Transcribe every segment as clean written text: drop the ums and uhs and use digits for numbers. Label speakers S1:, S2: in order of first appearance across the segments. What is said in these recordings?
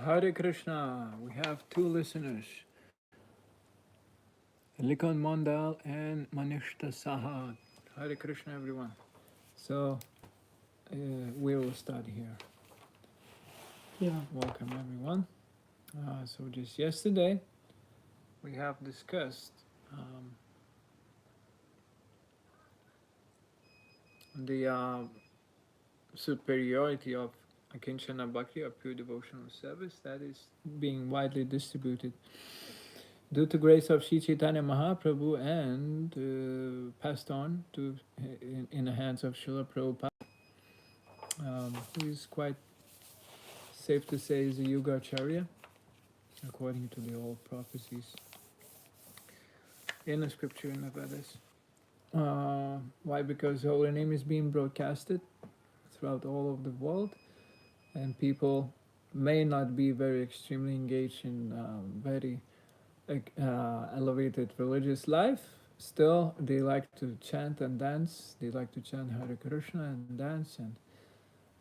S1: Hare Krishna. We have two listeners, Likon Mondal and Manishta Saha. Hare Krishna, everyone. So uh, we will start here.
S2: Yeah.
S1: Welcome, everyone. So just yesterday we have discussed the superiority of Akinchana Bhakti, or pure devotional service, that is being widely distributed due to grace of Sri Chaitanya Mahaprabhu and passed on to in the hands of Srila Prabhupada, who is quite safe to say is a Yugacharya, according to the old prophecies in the scripture in the Vedas. Why? Because the holy name is being broadcasted throughout all of the world, and people may not be very extremely engaged in very elevated religious life. Still, they like to chant and dance. They like to chant Hare Krishna and dance,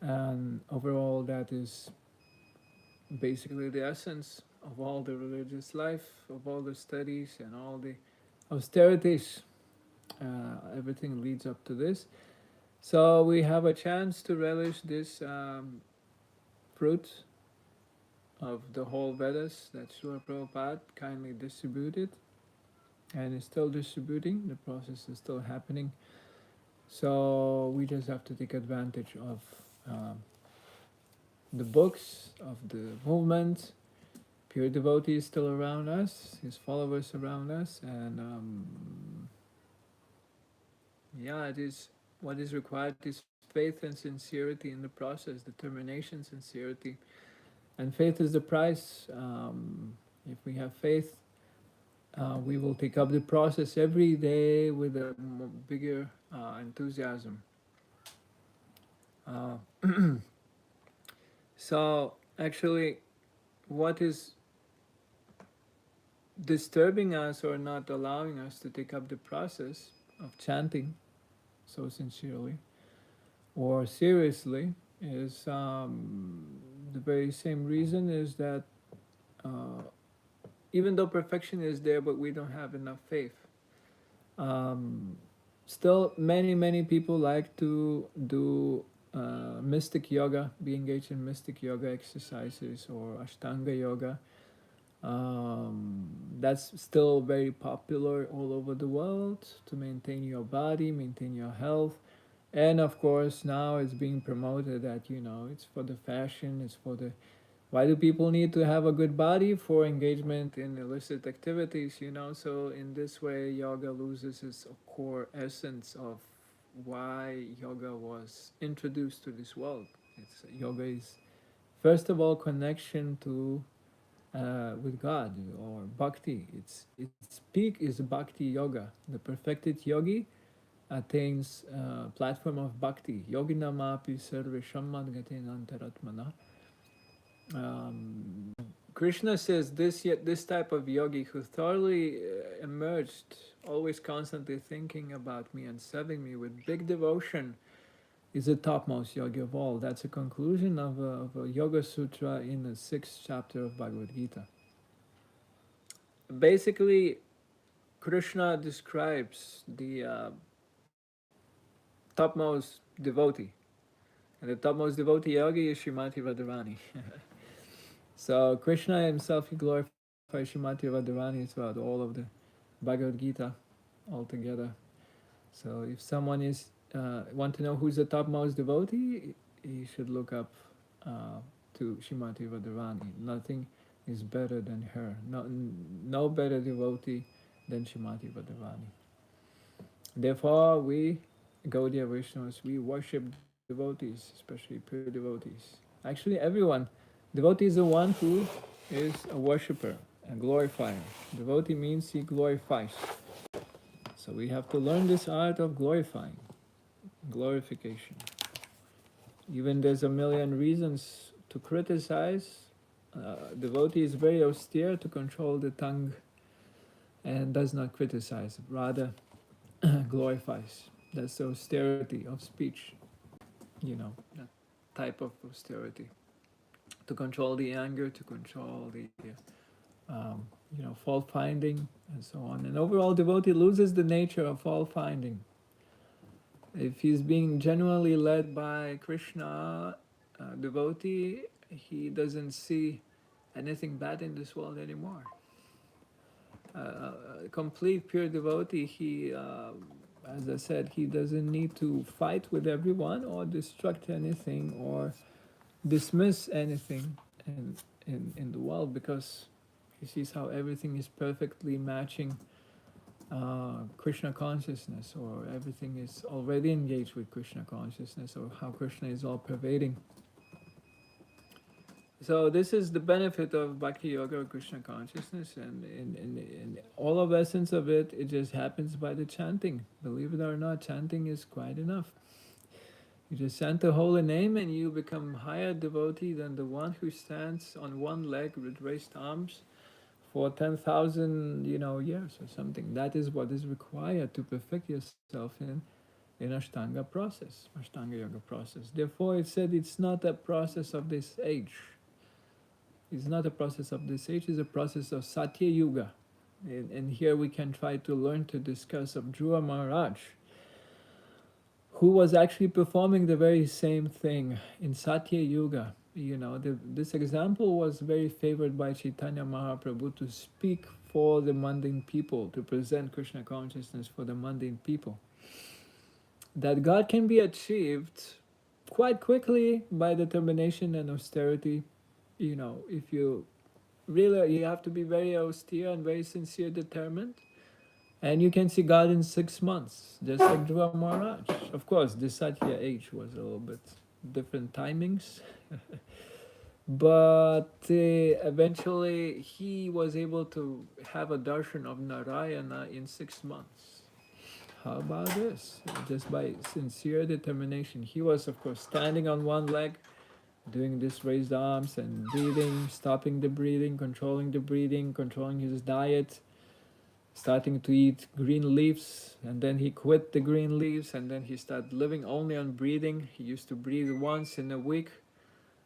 S1: and overall, that is basically the essence of all the religious life, of all the studies and all the austerities. Everything leads up to this. So we have a chance to relish this fruit of the whole Vedas that Srila Prabhupada kindly distributed and is still distributing. The process is still happening. So we just have to take advantage of the books, of the movement. Pure devotees still around us, his followers around us, and yeah, it is what is required is faith and sincerity in the process, determination, sincerity, and faith is the price. If we have faith, we will take up the process every day with a bigger enthusiasm. Uh, so, actually, what is disturbing us or not allowing us to take up the process of chanting so sincerely or seriously is the very same reason is that uh, even though perfection is there, but we don't have enough faith. Um, Still, many people like to do mystic yoga, be engaged in mystic yoga exercises or Ashtanga yoga. That's still very popular all over the world to maintain your body, maintain your health. And of course, now it's being promoted that, it's for the fashion, it's for the. Why do people need to have a good body? For engagement in illicit activities. So, in this way, yoga loses its core essence of why yoga was introduced to this world. Yoga is, first of all, connection to with God or bhakti. Its peak is bhakti yoga. The perfected yogi attains platform of bhakti. Yoginamapi sarve shammadgatin antaratmana. Um, Krishna says this type of yogi who thoroughly emerged, always constantly thinking about me and serving me with big devotion, is the topmost yogi of all. That's a conclusion of a Yoga Sutra in the 6th chapter of Bhagavad Gita. Basically, Krishna describes the topmost devotee, and the topmost devotee yogi is Srimati Radharani. So Krishna himself, he glorifies Srimati Radharani throughout all of the Bhagavad Gita altogether. So if someone is want to know who's the topmost devotee, he should look up uh, to Srimati Radharani. Nothing is better than her. No better devotee than Srimati Radharani. Therefore, we Gaudiya Vaishnavas, we worship devotees, especially pure devotees. Actually, everyone. Devotee is the one who is a worshipper, a glorifier. Devotee means he glorifies. So we have to learn this art of glorifying, glorification. Even there's a million reasons to criticize. Devotee is very austere to control the tongue and does not criticize, rather glorifies. That's the austerity of speech, that type of austerity. to control the anger, to control the fault finding, and so on. And overall, devotee loses the nature of fault finding. If he's being genuinely led by Krishna, devotee, he doesn't see anything bad in this world anymore. Complete pure devotee, he, as I said, he doesn't need to fight with everyone or destruct anything or dismiss anything in the world, because he sees how everything is perfectly matching Krishna consciousness, or everything is already engaged with Krishna consciousness, or how Krishna is all pervading. So this is the benefit of Bhakti Yoga or Krishna consciousness, and in all of essence of it, it just happens by the chanting. Believe it or not, chanting is quite enough. You just chant the holy name and you become higher devotee than the one who stands on one leg with raised arms for 10,000 years or something. That is what is required to perfect yourself in Ashtanga process, Ashtanga Yoga process. Therefore, it said it's not a process of this age. It's not a process of this age, it's a process of Satya Yuga. And here we can try to learn to discuss of Dhruva Maharaj, who was actually performing the very same thing in Satya Yuga. This example was very favored by Chaitanya Mahaprabhu to speak for the mundane people, to present Krishna consciousness for the mundane people. That God can be achieved quite quickly by determination and austerity. If you really, you have to be very austere and very sincere, determined, and you can see God in 6 months, just like Dhruva Maharaj. Of course, the Satya age was a little bit different timings, but eventually he was able to have a darshan of Narayana in 6 months. How about this? Just by sincere determination. He was, of course, standing on one leg, doing this raised arms and breathing, stopping the breathing, controlling his diet, starting to eat green leaves, and then he quit the green leaves, and then he started living only on breathing. He used to breathe once in a week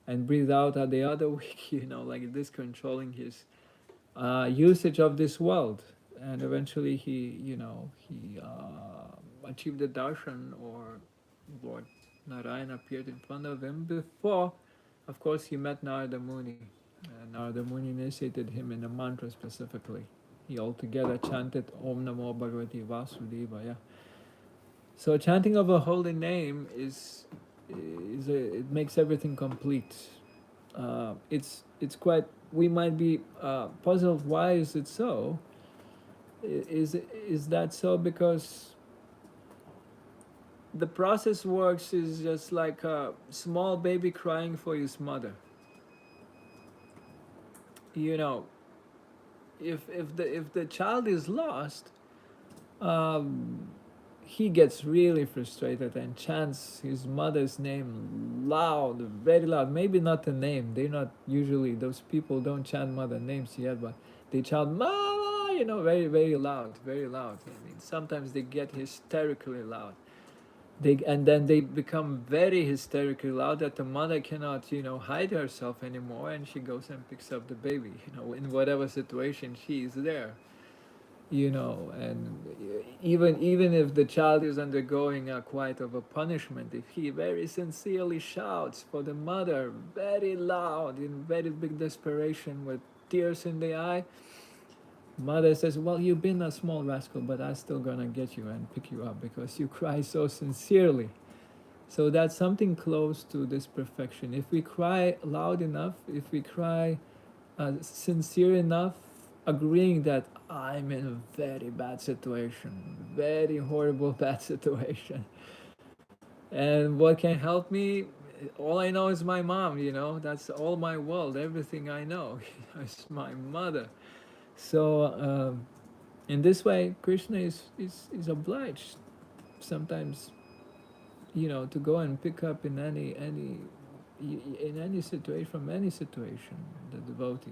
S1: and breathe out at the other week, like this, controlling his usage of this world. And eventually he achieved the darshan, or Lord Narayana appeared in front of him. Before, of course, he met Narada Muni. Narada Muni initiated him in a mantra specifically. He altogether chanted Om Namo Bhagavate Vasudevaya. So chanting of a holy name it makes everything complete. It's quite. We might be puzzled. Why is it so? Is that so? Because the process works is just like a small baby crying for his mother. You know, if the child is lost, um, he gets really frustrated and chants his mother's name loud, very loud. Maybe not the name. They're not usually, those people don't chant mother names yet, but they chant mama, very, very loud, very loud. I mean, sometimes they get hysterically loud. And then they become very hysterically loud that the mother cannot, hide herself anymore, and she goes and picks up the baby, in whatever situation she is there. And even if the child is undergoing quite of a punishment, if he very sincerely shouts for the mother very loud, in very big desperation, with tears in the eye, mother says, well, you've been a small rascal, but I'm still gonna get you and pick you up because you cry so sincerely. So that's something close to this perfection. If we cry loud enough, if we cry sincere enough, agreeing that I'm in a very bad situation, very horrible bad situation, and what can help me? All I know is my mom. That's all my world. Everything I know is my mother. So in this way, Krishna is obliged sometimes, to go and pick up in any situation, from any situation, the devotee,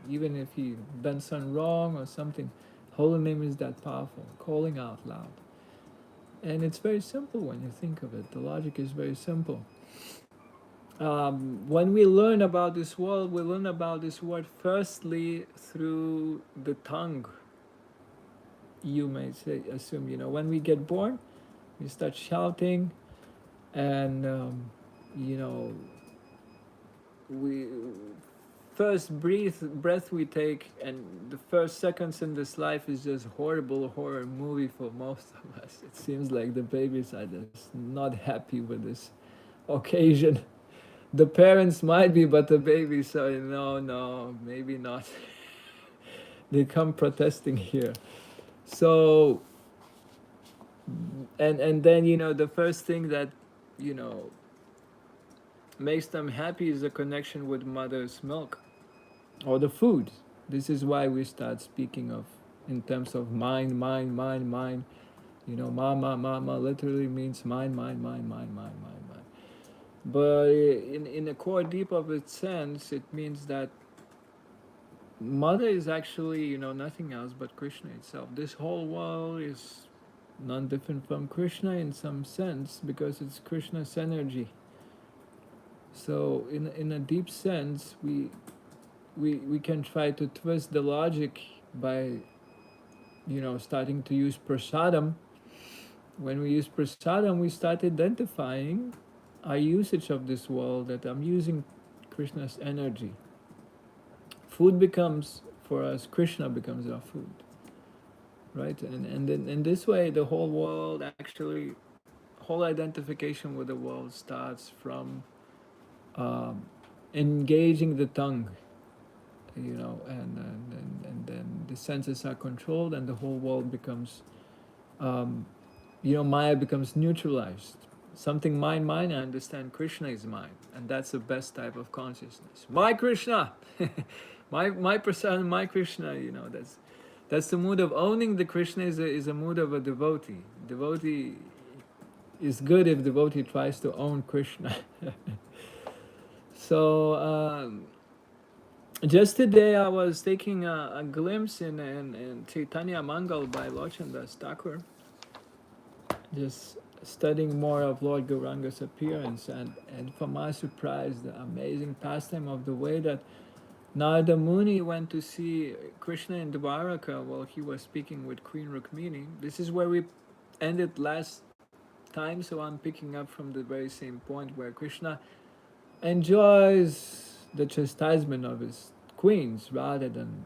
S1: even if he done something wrong or something. Holy name is that powerful, calling out loud. And it's very simple when you think of it. The logic is very simple. when we learn about this world, we learn about this world firstly through the tongue. You may say, assume, when we get born, we start shouting, and you know, we first breath we take, and the first seconds in this life is just horrible horror movie for most of us. It seems like the babies are just not happy with this occasion. The parents might be, but the babies say, no, no, maybe not. They come protesting here. So, and then, the first thing that, you know, makes them happy is the connection with mother's milk or the food. This is why we start speaking of, in terms of mind, mind, mind, mind. Mama, mama literally means mind, mind, mind, mind, mind, mind, mind. But in the core deep of its sense, it means that mother is actually, nothing else but Krishna itself. This whole world is non different from Krishna in some sense because it's Krishna's energy. So in a deep sense, we can try to twist the logic by, starting to use prasadam. When we use prasadam, we start identifying our usage of this world, that I'm using Krishna's energy. Food becomes, for us, Krishna becomes our food, right? And then in this way, the whole world actually, whole identification with the world starts from um, engaging the tongue, and then the senses are controlled, and the whole world becomes, um, Maya becomes neutralized. Something mine, mine. I understand Krishna is mine, and that's the best type of consciousness. My Krishna, my person, my Krishna. That's the mood of owning the Krishna. Is a mood of a devotee. Devotee is good if devotee tries to own Krishna. So just today I was taking a glimpse in Chaitanya Mangal by Lochandas Thakur, just studying more of Lord Gauranga's appearance, and for my surprise, the amazing pastime of the way that Narada Muni went to see Krishna in Dwaraka while he was speaking with Queen Rukmini. This is where we ended last time, so I'm picking up from the very same point where Krishna enjoys the chastisement of his queens rather than,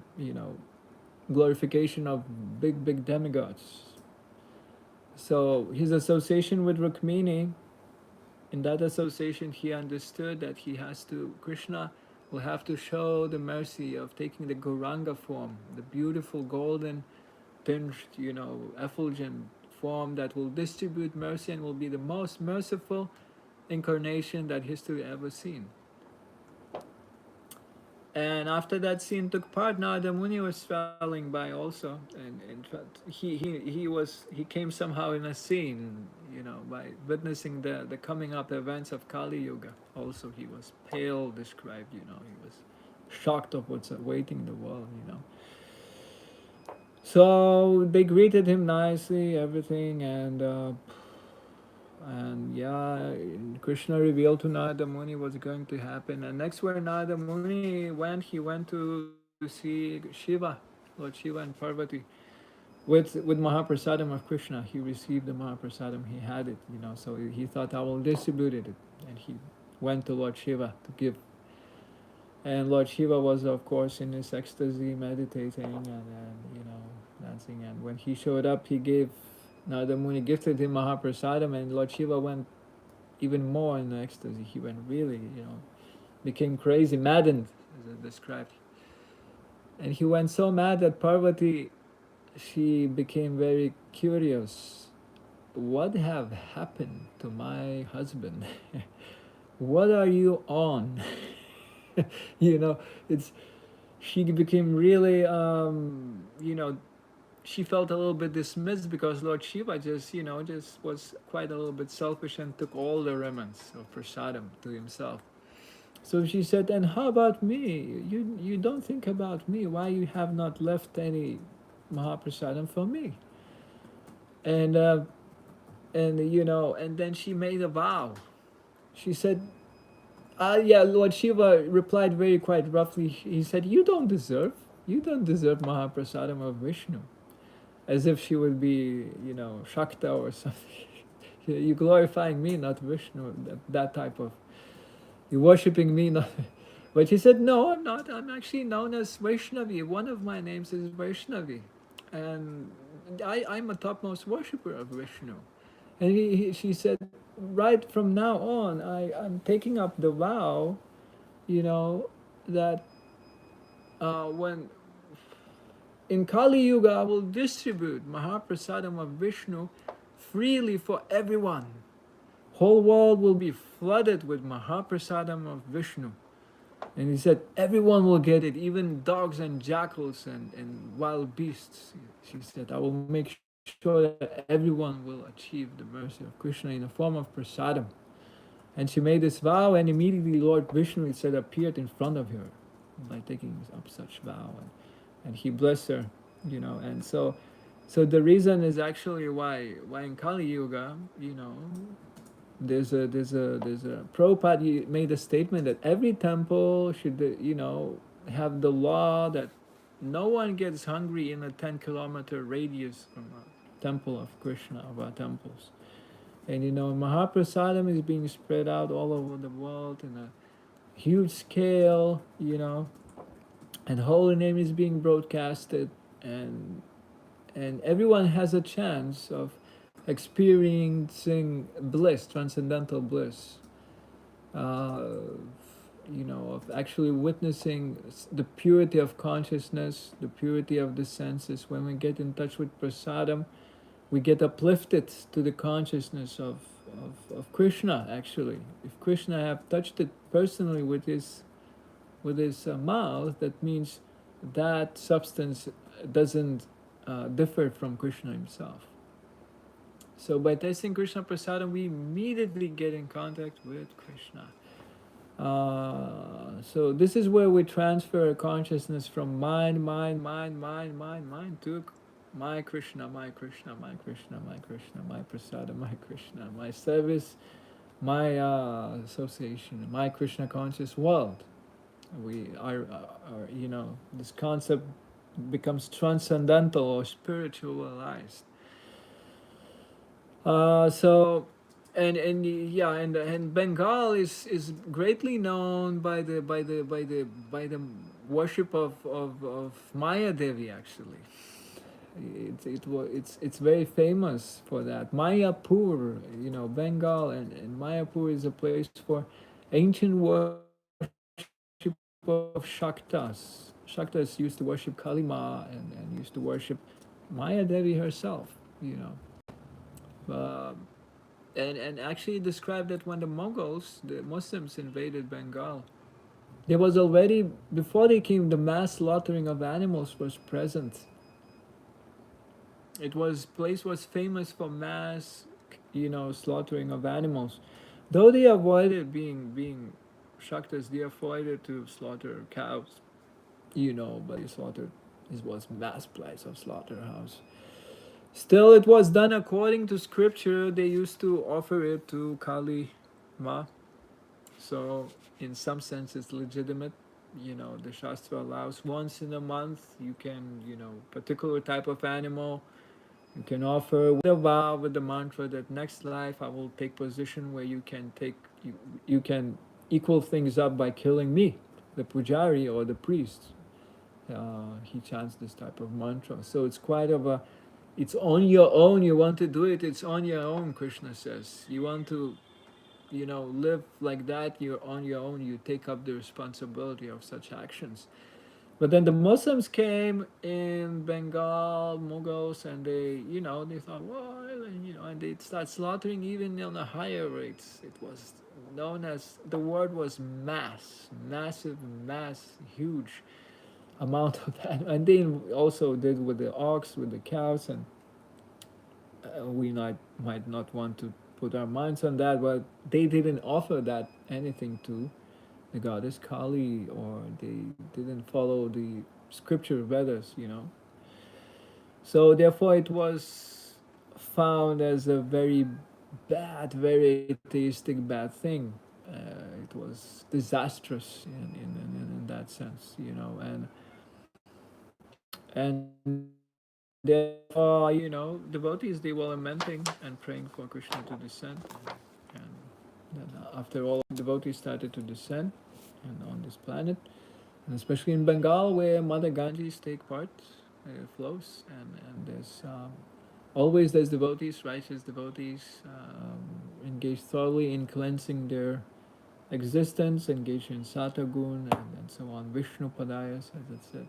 S1: glorification of big, big demigods. So his association with Rukmini, in that association, he understood that Krishna will have to show the mercy of taking the Gauranga form, the beautiful golden tinged, effulgent form that will distribute mercy and will be the most merciful incarnation that history ever seen. And after that scene took part, Narada Muni was traveling by also, and he came somehow in a scene, by witnessing the coming up events of Kali Yuga. Also, he was pale, described. He was shocked of what's awaiting the world. So they greeted him nicely, everything, and yeah, Krishna revealed to Narada Muni what's going to happen. And next, where Narada Muni went, he went to see Shiva, Lord Shiva and Parvati, with Mahaprasadam of Krishna. He received the Mahaprasadam, he had it, so he thought, I will distribute it. And he went to Lord Shiva to give. And Lord Shiva was, of course, in his ecstasy, meditating and dancing. And when he showed up, he gave Narada Muni gifted him Mahaprasadam, and Lord Shiva went even more in ecstasy. He went really, became crazy, maddened, as it described. And he went so mad that Parvati, she became very curious. What have happened to my husband? What are you on? It's she became really, she felt a little bit dismissed because Lord Shiva just was quite a little bit selfish and took all the remnants of prasadam to himself. So she said, and how about me? You don't think about me. Why you have not left any Mahaprasadam for me? And and then she made a vow. She said, Yeah, Lord Shiva replied very quite roughly. He said, you don't deserve Mahaprasadam of Vishnu. As if she would be, Shakta or something. You're glorifying me, not Vishnu. That type of, you're worshipping me, not. But he said, no, I'm not. I'm actually known as Vaishnavi. One of my names is Vaishnavi. And I'm a topmost worshipper of Vishnu. And she said, right from now on, I'm taking up the vow, you know, that when in Kali Yuga, I will distribute Mahaprasadam of Vishnu freely for everyone. Whole world will be flooded with Mahaprasadam of Vishnu. And he said, everyone will get it, even dogs and jackals and wild beasts. She said, I will make sure that everyone will achieve the mercy of Krishna in the form of prasadam. And she made this vow, and immediately Lord Vishnu, it said, appeared in front of her by taking up such vow. And he blessed her, And so the reason is actually why in Kali Yuga, there's a Prabhupada, he made a statement that every temple should have the law that no one gets hungry in a 10-kilometer radius from a temple of Krishna, of our temples. And Mahaprasadam is being spread out all over the world in a huge scale, and holy name is being broadcasted, and and everyone has a chance of experiencing bliss, transcendental bliss, uh, of actually witnessing the purity of consciousness, the purity of the senses. When we get in touch with prasadam, we get uplifted to the consciousness of Krishna, actually. If Krishna have touched it personally with his mouth, that means that substance doesn't differ from Krishna himself. So by tasting Krishna prasadam, we immediately get in contact with Krishna. So this is where we transfer consciousness from mind to my Krishna, my Krishna, my Krishna, my Krishna, my prasada, my Krishna, my service, my association, my Krishna conscious world. We are this concept becomes transcendental or spiritualized. So, and Bengal is greatly known by the worship of Maya Devi, actually. It's very famous for that. Mayapur, Bengal, and Mayapur is a place for ancient worship of Shaktas. Shaktas used to worship Kalima, and used to worship Maya Devi herself, Uh, and actually described that when the Muslims invaded Bengal, there was already, before they came, the mass slaughtering of animals was present. Place was famous for mass, slaughtering of animals. Though they avoided being Shaktas, they avoided to slaughter cows, but they slaughtered. This was mass place of slaughterhouse. Still, it was done according to scripture. They used to offer it to Kali Ma. So, in some sense, it's legitimate. The Shastra allows once in a month, you can, particular type of animal, you can offer with a vow, with the mantra that next life I will take position where you can equal things up by killing me, the pujari or the priest. He chants this type of mantra. So it's quite of a, it's on your own. You want to do it, it's on your own, Krishna says. You want to, live like that, you're on your own. You take up the responsibility of such actions. But then the Muslims came in Bengal, Mughals, and they thought, well, and they start slaughtering even on a higher rates. It was known as, the word was mass, massive, mass, huge amount of that. And they also did with the ox, with the cows, and we might not want to put our minds on that, but they didn't offer that anything to the goddess Kali, or they didn't follow the scripture Vedas. So therefore, it was found as a very bad, very atheistic, bad thing. It was disastrous in that sense, you know, and therefore, you know, devotees they were lamenting and praying for Krishna to descend, and then after all, devotees started to descend, and on this planet, and especially in Bengal, where Mother Ganges take part, flows, and always there's devotees, righteous devotees, engaged thoroughly in cleansing their existence, engaged in Satagun and so on, Vishnu Padayas, as it said.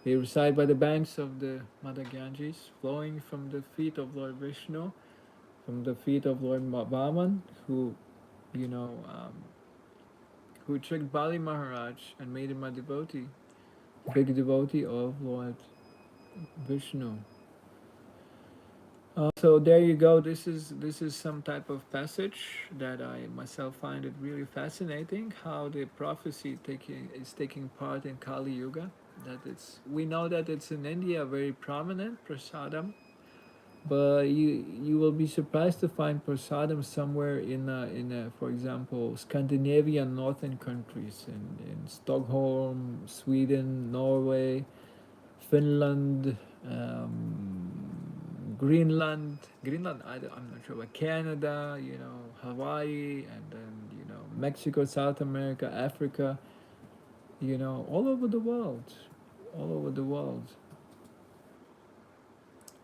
S1: They reside by the banks of the Mother Ganges, flowing from the feet of Lord Vishnu, from the feet of Lord Vaman, who, you know, who tricked Bali Maharaj and made him a devotee, big devotee of Lord Vishnu. So there you go. This is some type of passage that I myself find it really fascinating. How the prophecy is taking part in Kali Yuga. That it's we know that it's in India very prominent prasadam, but you will be surprised to find prasadam somewhere in for example Scandinavian northern countries in Stockholm, Sweden, Norway, Finland, Greenland. I'm not sure, but Canada, you know, Hawaii, and then you know Mexico, South America, Africa, you know, all over the world, all over the world.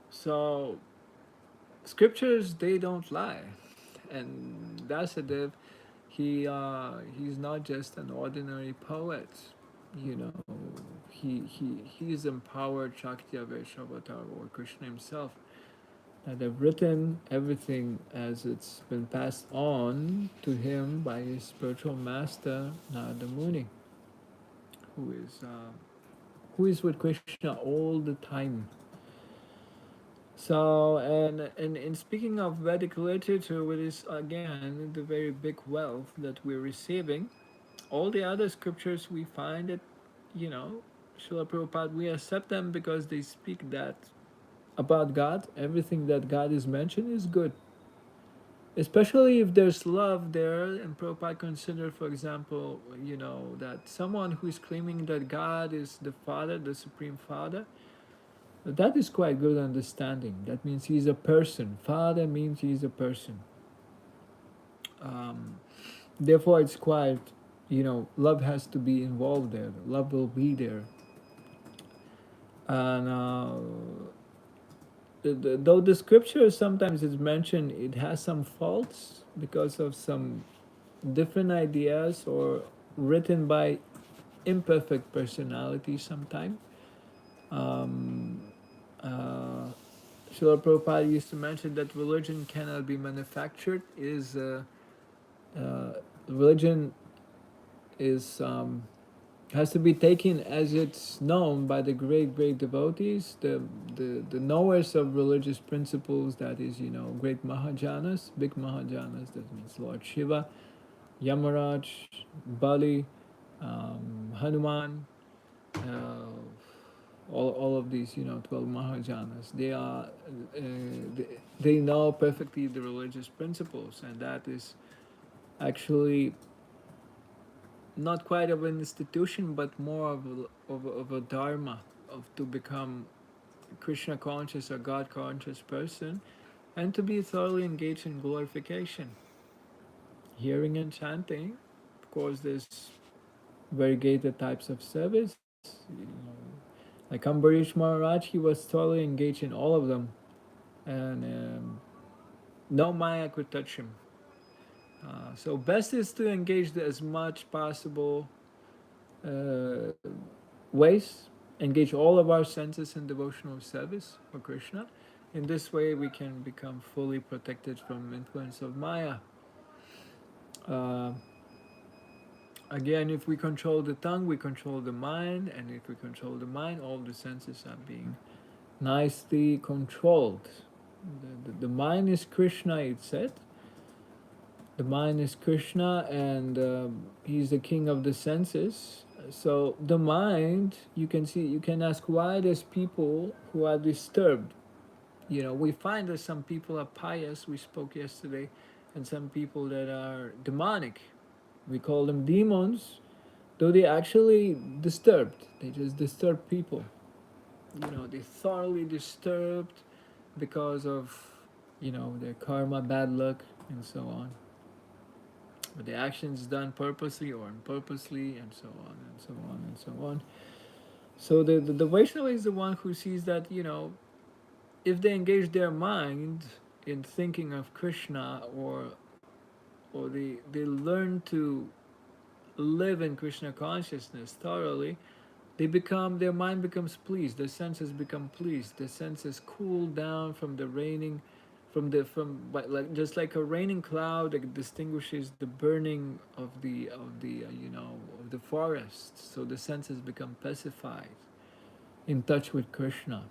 S1: So scriptures they don't lie, and Vasudev, he's not just an ordinary poet, you know. He's empowered Shakti Vaishavatar or Krishna himself that have written everything as it's been passed on to him by his spiritual master Narada Muni, who is uh, who is with Krishna all the time. So, and in speaking of Vedic literature, which is again the very big wealth that we're receiving, all the other scriptures we find it, you know, Srila Prabhupada, we accept them because they speak that about God. Everything that God is mentioned is good. Especially if there's love there, and Prabhupada consider, for example, you know, that someone who is claiming that God is the Father, the Supreme Father, that is quite good understanding. That means he's a person. Father means he's a person. Um, Therefore, it's quite, you know, love has to be involved there. Love will be there. And though the scripture sometimes is mentioned, it has some faults because of some different ideas or written by imperfect personalities sometimes. Um, uh, Srila Prabhupada used to mention that religion cannot be manufactured. Uh, Religion is has to be taken as it's known by the great devotees, the knowers of religious principles. That is, you know, great Mahajanas, big Mahajanas. That means Lord Shiva, Yamaraj, Bali, Hanuman, all of these, you know, 12 Mahajanas. They know perfectly the religious principles, and that is actually not quite of an institution, but more of a dharma, of to become Krishna conscious or God conscious person, and to be thoroughly engaged in glorification, hearing and chanting. Of course, there's variegated types of service. You know, like Ambarish Maharaj, he was totally engaged in all of them, and no Maya could touch him. So best is to engage as much possible uh, ways, engage all of our senses in devotional service for Krishna. In this way, we can become fully protected from influence of Maya. Uh, Again, if we control the tongue, we control the mind, and if we control the mind, all the senses are being nicely controlled. The mind is Krishna, it said. The mind is Krishna, and he's the king of the senses. So the mind, you can see, you can ask why there's people who are disturbed. You know, we find that some people are pious. We spoke yesterday, and some people that are demonic. We call them demons, though they actually disturbed. They just disturb people. They thoroughly disturbed because of, their karma, bad luck, and so on. But the actions done purposely or unpurposely, and so on, and so on, and so on. So the Vaishnava is the one who sees that, if they engage their mind in thinking of Krishna, or they learn to live in Krishna consciousness thoroughly, their mind becomes pleased, their senses become pleased, their senses cool down from the raining, like just like a raining cloud that distinguishes the burning of the forest. So the senses become pacified, in touch with Krishna.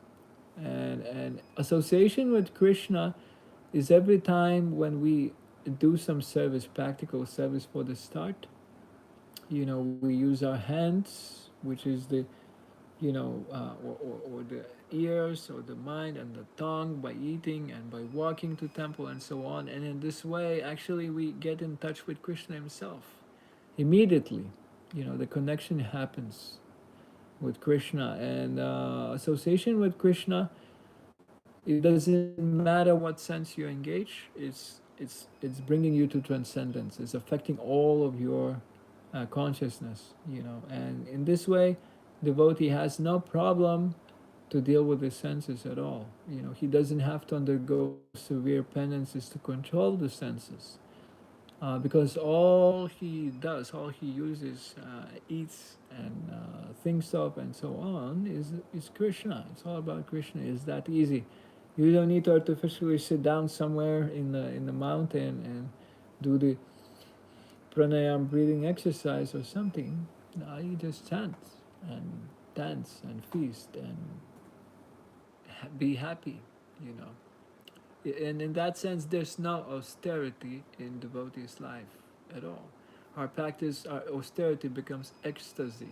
S1: And association with Krishna is every time when we do some service, practical service for the start. We use our hands, which is the, or the ears or the mind and the tongue, by eating and by walking to temple and so on. And in this way, actually, we get in touch with Krishna himself immediately. The connection happens with Krishna, and association with Krishna. It doesn't matter what sense you engage. It's bringing you to transcendence. It's affecting all of your consciousness. And in this way, devotee has no problem to deal with the senses at all. He doesn't have to undergo severe penances to control the senses, because all he does, all he uses, eats and thinks of and so on is Krishna. It's all about Krishna. It's that easy. You don't need to artificially sit down somewhere in the mountain and do the pranayam breathing exercise or something. No, you just chant and dance and feast and be happy. You know. And in that sense, there's no austerity in devotee's life at all. Our austerity becomes ecstasy.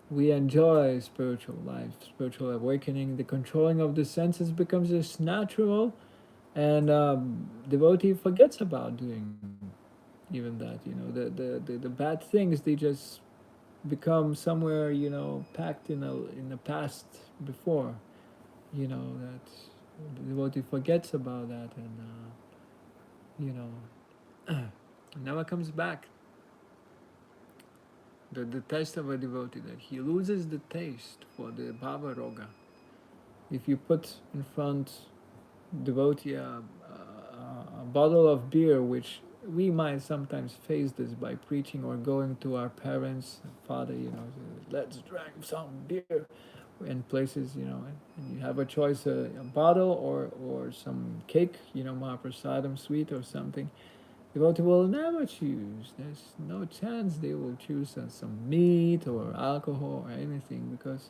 S1: We enjoy spiritual life, spiritual awakening. The controlling of the senses becomes just natural, and devotee forgets about doing even that. The bad things, they just become somewhere, packed in the past before. That the devotee forgets about that, and you know never comes back. The test of a devotee, that he loses the taste for the bhava roga. If you put in front devotee a bottle of beer, which we might sometimes face this by preaching or going to our parents, father, let's drink some beer, in places, and you have a choice, a bottle or some cake, mahaprasadam sweet or something. Devotee will never choose. There's no chance they will choose some meat or alcohol or anything, because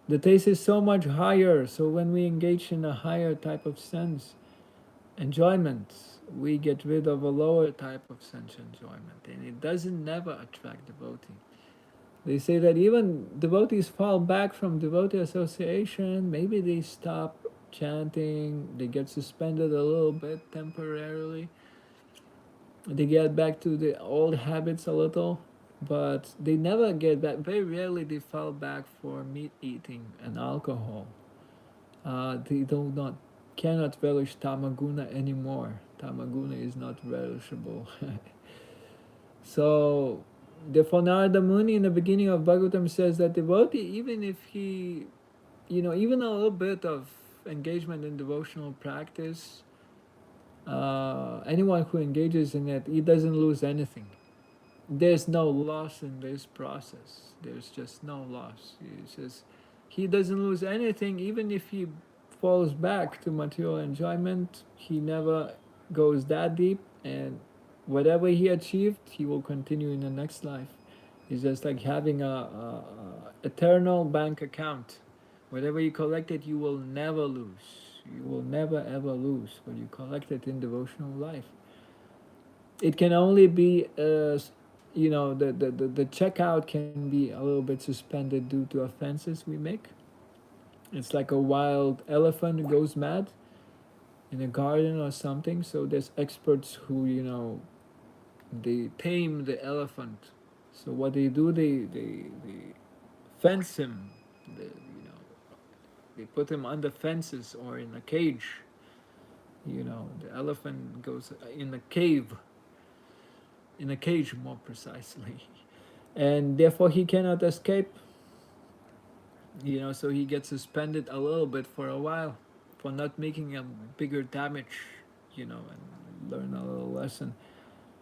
S1: the taste is so much higher. So when we engage in a higher type of sense enjoyment, we get rid of a lower type of sense enjoyment, and it doesn't never attract devotee. They say that even devotees fall back from devotee association. Maybe they stop chanting, they get suspended a little bit temporarily, they get back to the old habits a little, but they never get back. Very rarely they fall back for meat eating and alcohol. They do not cannot relish tamaguna anymore. Tamaguna is not relishable. So therefore Narada Muni in the beginning of Bhagavatam says that devotee, even if he, even a little bit of engagement in devotional practice, anyone who engages in it, he doesn't lose anything. There's no loss in this process. There's just no loss. He says he doesn't lose anything, even if he falls back to material enjoyment. He never goes that deep, and whatever he achieved, he will continue in the next life. It's just like having a eternal bank account. Whatever you collected, you will never lose. You will never ever lose what you collected in devotional life. It can only be, the checkout can be a little bit suspended due to offenses we make. It's like a wild elephant who goes mad in a garden or something. So there's experts who, they tame the elephant. So what they do, they fence him. They put him under fences or in a cage. The elephant goes in a cave, in a cage more precisely, and therefore he cannot escape. So he gets suspended a little bit for a while for not making a bigger damage. And learn a little lesson.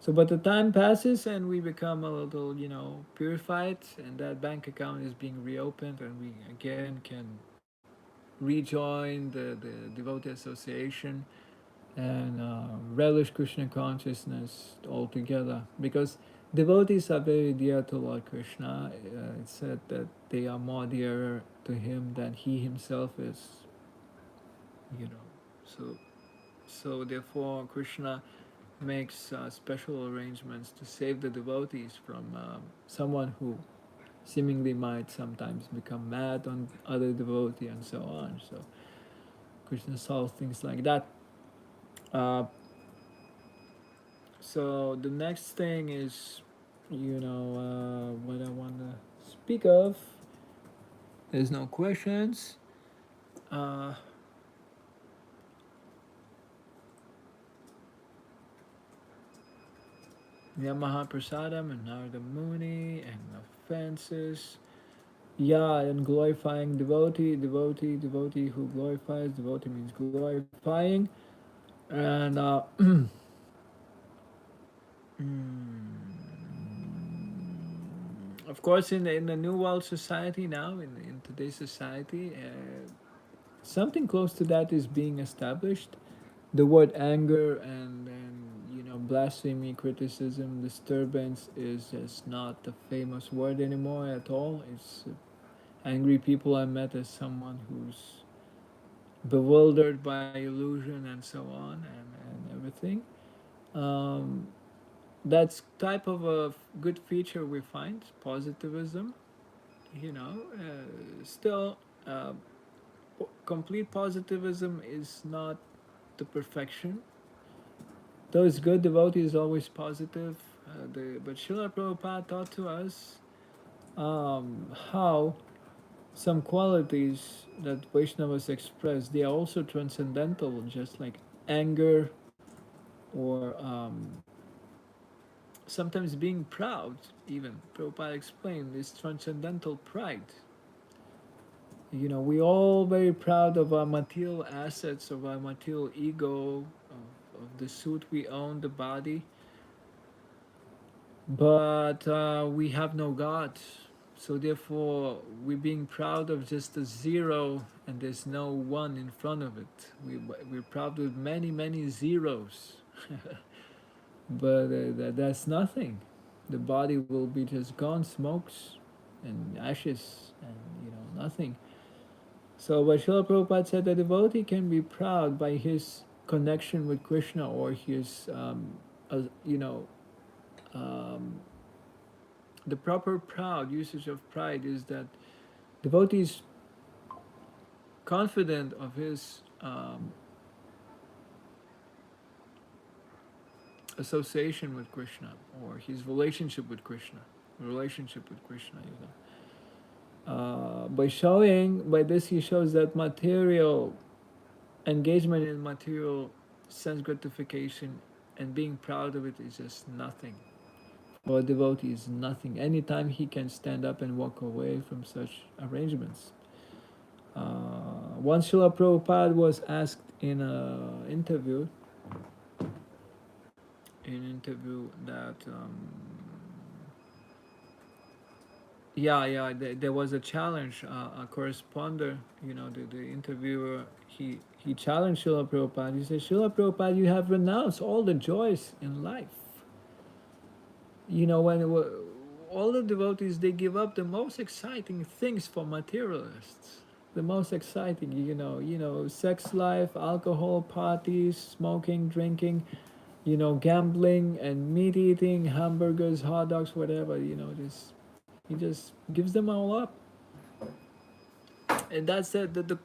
S1: So, but the time passes and we become a little, purified, and that bank account is being reopened, and we again can rejoin the devotee association and relish Krishna consciousness altogether. Because devotees are very dear to Lord Krishna. It's said that they are more dearer to him than he himself is. You know, so therefore Krishna makes special arrangements to save the devotees from someone who seemingly might sometimes become mad on other devotee and so on. So Krishna solves things like that. Uh, so the next thing is, what I want to speak of. There's no questions. Uh, Yamaha Prasadam and Narada Muni and offenses. Yeah, and glorifying devotee who glorifies. Devotee means glorifying. And of course, in the new world society now, in today's society, something close to that is being established. The word anger and blasphemy, criticism, disturbance is just not the famous word anymore at all. It's angry people I met as someone who's bewildered by illusion and so on and everything. Um, that's type of a good feature we find positivism. Still, uh, complete positivism is not the perfection. Those good devotees always positive. But Srila Prabhupada taught to us how some qualities that Vaishnavas express, they are also transcendental, just like anger or sometimes being proud. Even Prabhupada explained this transcendental pride. We all very proud of our material assets, of our material ego, of the suit we own, the body, but we have no God. So therefore, we're being proud of just a zero, and there's no one in front of it. We're proud with many, many zeros, but that's nothing. The body will be just gone, smokes and ashes, and nothing. So, what Srila Prabhupada said, the devotee can be proud by his connection with Krishna or his, um, the proper proud usage of pride is that devotee is confident of his association with Krishna or his relationship with Krishna. Relationship with Krishna. By this, he shows that material engagement in material sense gratification and being proud of it is just nothing. For a devotee is nothing. Anytime he can stand up and walk away from such arrangements. Once Srila Prabhupada was asked in an interview that there was a challenge. A correspondent, the interviewer, he challenged Srila Prabhupada. He said, Srila Prabhupada, you have renounced all the joys in life. When all the devotees, they give up the most exciting things for materialists. The most exciting, sex life, alcohol, parties, smoking, drinking, gambling and meat eating, hamburgers, hot dogs, whatever. Just he just gives them all up, and that's the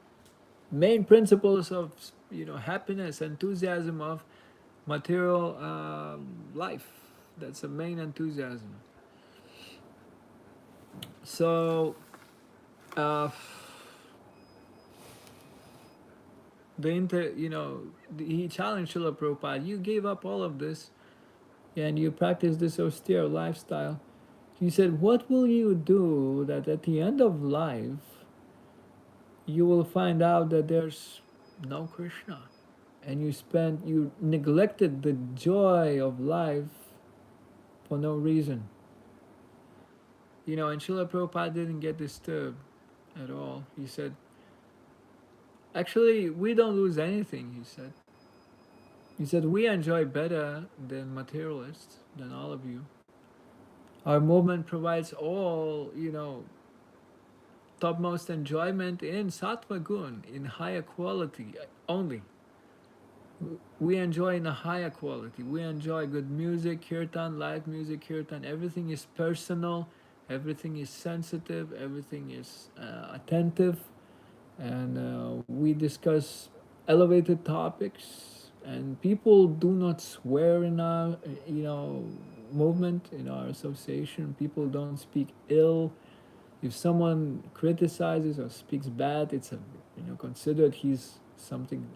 S1: main principles of happiness, enthusiasm of material life. That's the main enthusiasm. So, uh, he challenged Srila Prabhupada. You gave up all of this and you practice this austere lifestyle. He said, what will you do that at the end of life you will find out that there's no Krishna, and you neglected the joy of life for no reason. And Srila Prabhupada didn't get disturbed at all. He said, actually, we don't lose anything, he said we enjoy better than materialists, than all of you. Our movement provides all, topmost enjoyment in sattva gun, in higher quality only. We enjoy in a higher quality. We enjoy good music, kirtan, live music, kirtan. Everything is personal, everything is sensitive, everything is attentive, and we discuss elevated topics. And people do not swear in our, movement, in our association. People don't speak ill. If someone criticizes or speaks bad, it's considered he's something,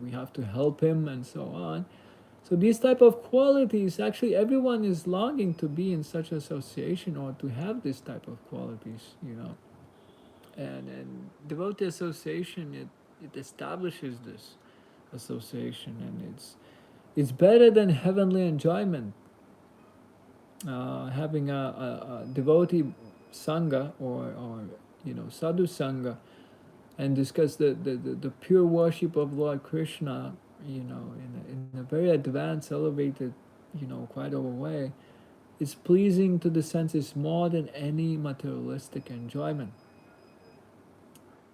S1: we have to help him and so on. So these type of qualities, actually everyone is longing to be in such association or to have this type of qualities. And devotee association, it establishes this association, and it's better than heavenly enjoyment. Having a devotee sangha, or sadhu sangha, and discuss the pure worship of Lord Krishna, in a very advanced, elevated, quite a way, is pleasing to the senses more than any materialistic enjoyment.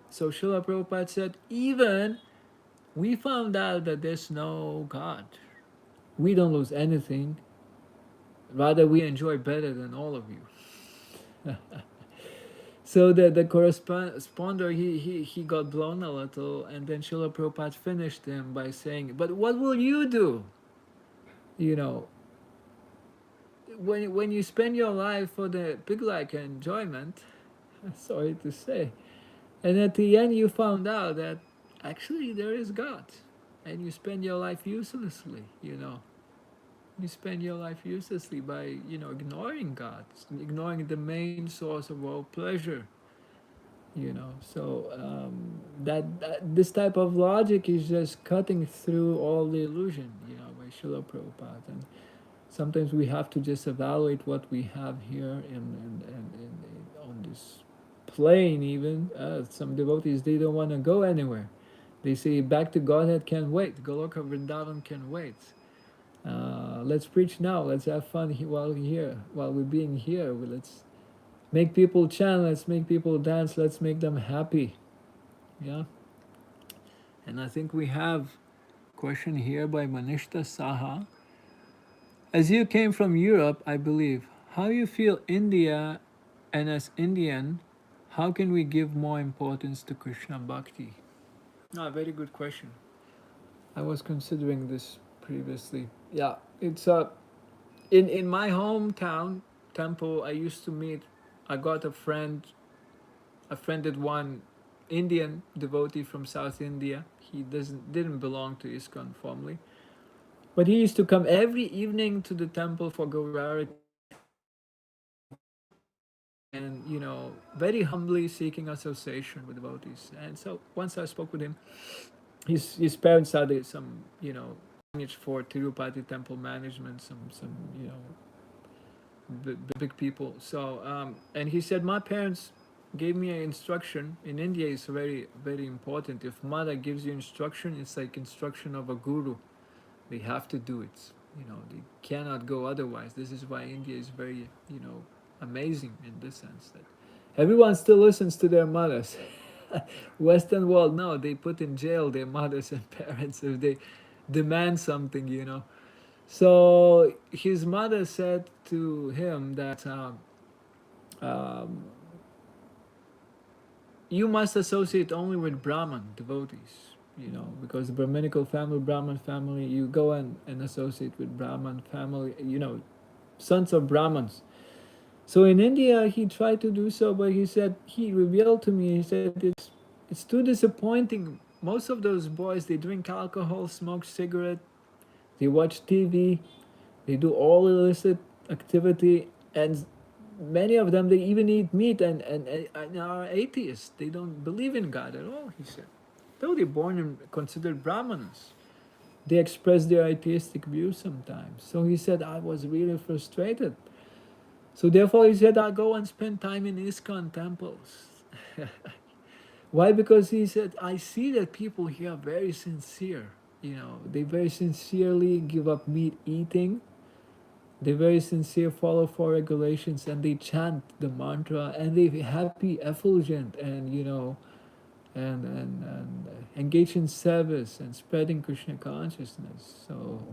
S1: So Srila Prabhupada said, even we found out that there's no God. We don't lose anything. Rather, we enjoy better than all of you. So the corresponder, he got blown a little, and then Srila Prabhupada finished him by saying, but what will you do? You know, when you spend your life for the pig-like enjoyment, sorry to say, and at the end you found out that actually there is God, and you spend your life uselessly. You spend your life uselessly by, ignoring God, ignoring the main source of all pleasure. So that this type of logic is just cutting through all the illusion, by Srila Prabhupada. And sometimes we have to just evaluate what we have here on this plane. Even some devotees, they don't want to go anywhere. They say back to Godhead can't wait, Goloka Vrindavan can wait. Let's preach now, let's have fun while we're being here. Let's make people chant, let's make people dance, let's make them happy. Yeah. And I think we have a question here by Manishta Saha. As you came from Europe, I believe, how you feel India, and as Indian, how can we give more importance to Krishna Bhakti? Very good question. I was considering this previously. Yeah, it's in my hometown temple. I used to meet. I got a friended one Indian devotee from South India. He didn't belong to ISKCON formally, but he used to come every evening to the temple for Gaurarati, and very humbly seeking association with devotees. And so once I spoke with him, his parents are some managed for Tirupati temple management, some big people. So and he said my parents gave me an instruction. In India, it's very very important. If mother gives you instruction, it's like instruction of a guru. They have to do it. They cannot go otherwise. This is why India is very amazing in this sense, that everyone still listens to their mothers. Western world, no, they put in jail their mothers and parents if they demand something. So his mother said to him that um, you must associate only with Brahman devotees, because the Brahminical family, Brahman family, you go and associate with Brahman family, sons of Brahmins. So in India, he tried to do so, but he said, he revealed to me, he said, it's too disappointing. Most of those boys, they drink alcohol, smoke cigarette, they watch TV, they do all illicit activity, and many of them, they even eat meat and are atheists. They don't believe in God at all, he said. Though they're born and considered Brahmanas, they express their atheistic views sometimes. So he said, I was really frustrated. So therefore, he said, I go and spend time in ISKCON temples. Why? Because he said, I see that people here are very sincere. You know, they very sincerely give up meat eating. They very sincere follow four regulations, and they chant the mantra, and they happy, effulgent, and and engage in service and spreading Krishna consciousness. So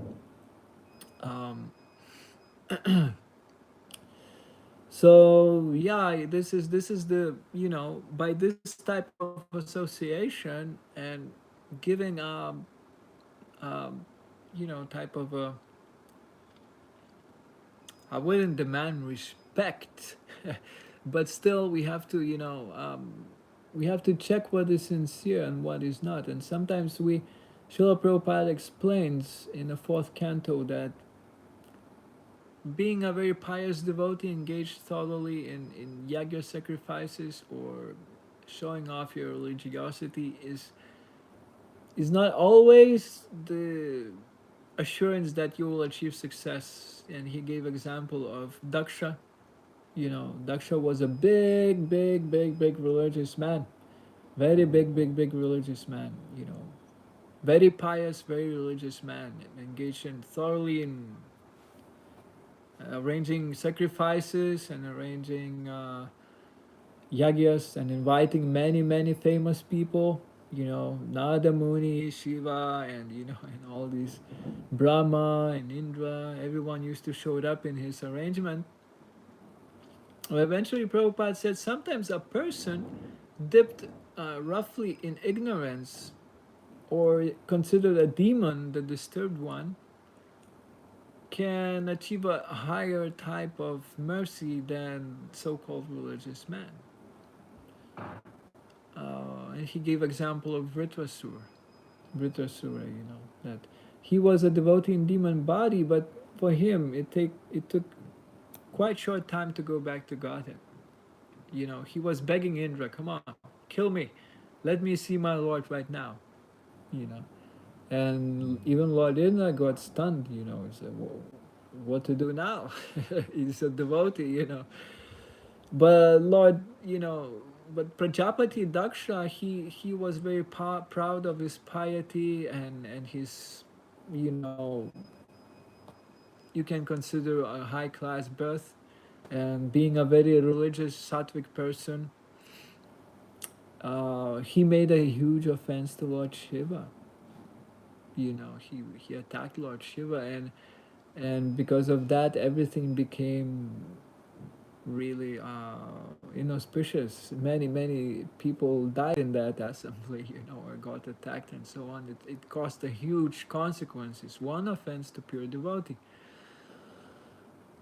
S1: um, so yeah, this is the, by this type of association and giving um type of a, I wouldn't demand respect, but still we have to, we have to check what is sincere and what is not. And sometimes Srila Prabhupada explains in the fourth canto that being a very pious devotee engaged thoroughly in yagya sacrifices or showing off your religiosity is not always the assurance that you will achieve success. And he gave example of Daksha. Daksha was a big religious man. Very big religious man. Very pious, very religious man, and engaged in thoroughly in arranging sacrifices and arranging yagyas and inviting many famous people. Nada Muni, Shiva, and and all these Brahma and Indra. Everyone used to show up in his arrangement. Well, eventually, Prabhupada said sometimes a person dipped roughly in ignorance or considered a demon, the disturbed one, can achieve a higher type of mercy than so-called religious man. And he gave example of Vritrasura, that he was a devotee in demon body, but for him it took quite short time to go back to Godhead. He was begging Indra, come on, kill me, let me see my Lord right now. You know, and even Lord Indra got stunned. He said, well, what to do now? He's a devotee. But Lord, but Prajapati Daksha, he was very proud of his piety and his, you know, you can consider a high class birth, and being a very religious sattvic person. He made a huge offense to Lord Shiva. He attacked Lord Shiva, and because of that, everything became really inauspicious. Many people died in that assembly, or got attacked and so on. It caused a huge consequences. One offense to pure devotee.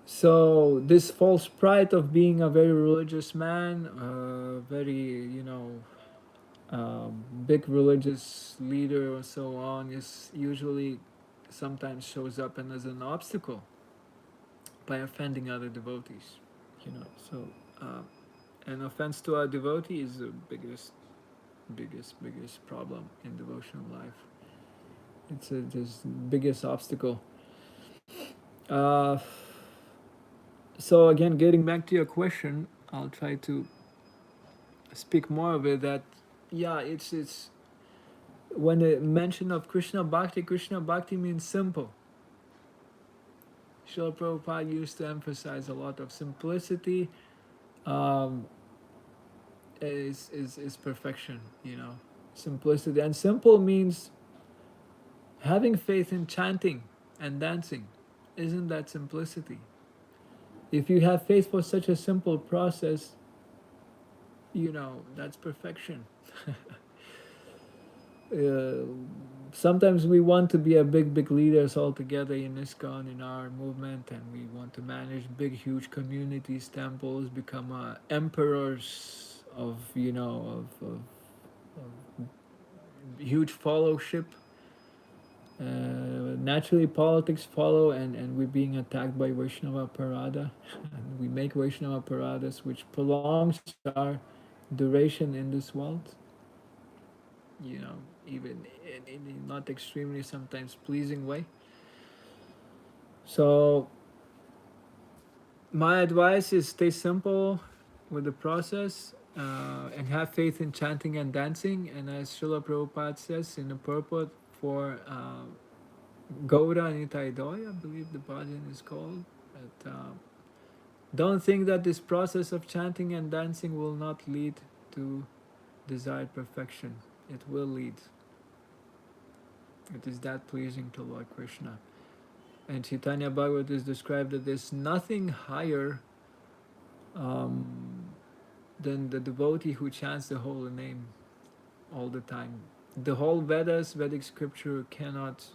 S1: So this false pride of being a very religious man, very big religious leader or so on, is usually sometimes shows up and as an obstacle by offending other devotees. So an offense to a devotee is the biggest problem in devotional life. It's this biggest obstacle. Uh, so again, getting back to your question, I'll try to speak more of it. That yeah, it's when the mention of Krishna Bhakti means simple. Srila Prabhupada used to emphasize a lot of simplicity. Um, is perfection. Simplicity, and simple means having faith in chanting and dancing. Isn't that simplicity? If you have faith for such a simple process, that's perfection. uh, sometimes we want to be a big leaders all together in ISKCON in our movement, and we want to manage big, huge communities, temples, become emperors of huge fellowship. Naturally, politics follow, and we're being attacked by Vaishnava Parada, and we make Vaishnava Paradas, which prolongs our duration in this world. You know, even in not extremely sometimes pleasing way. So my advice is stay simple with the process, and have faith in chanting and dancing. And as Srila Prabhupada says in the purport for Gaura Nitaidoy, I believe the bhajan is called. But, don't think that this process of chanting and dancing will not lead to desired perfection. It will lead. It is that pleasing to Lord Krishna. And Chaitanya Bhagavat is described that there's nothing higher um, than the devotee who chants the holy name all the time. The whole Vedas, Vedic scripture cannot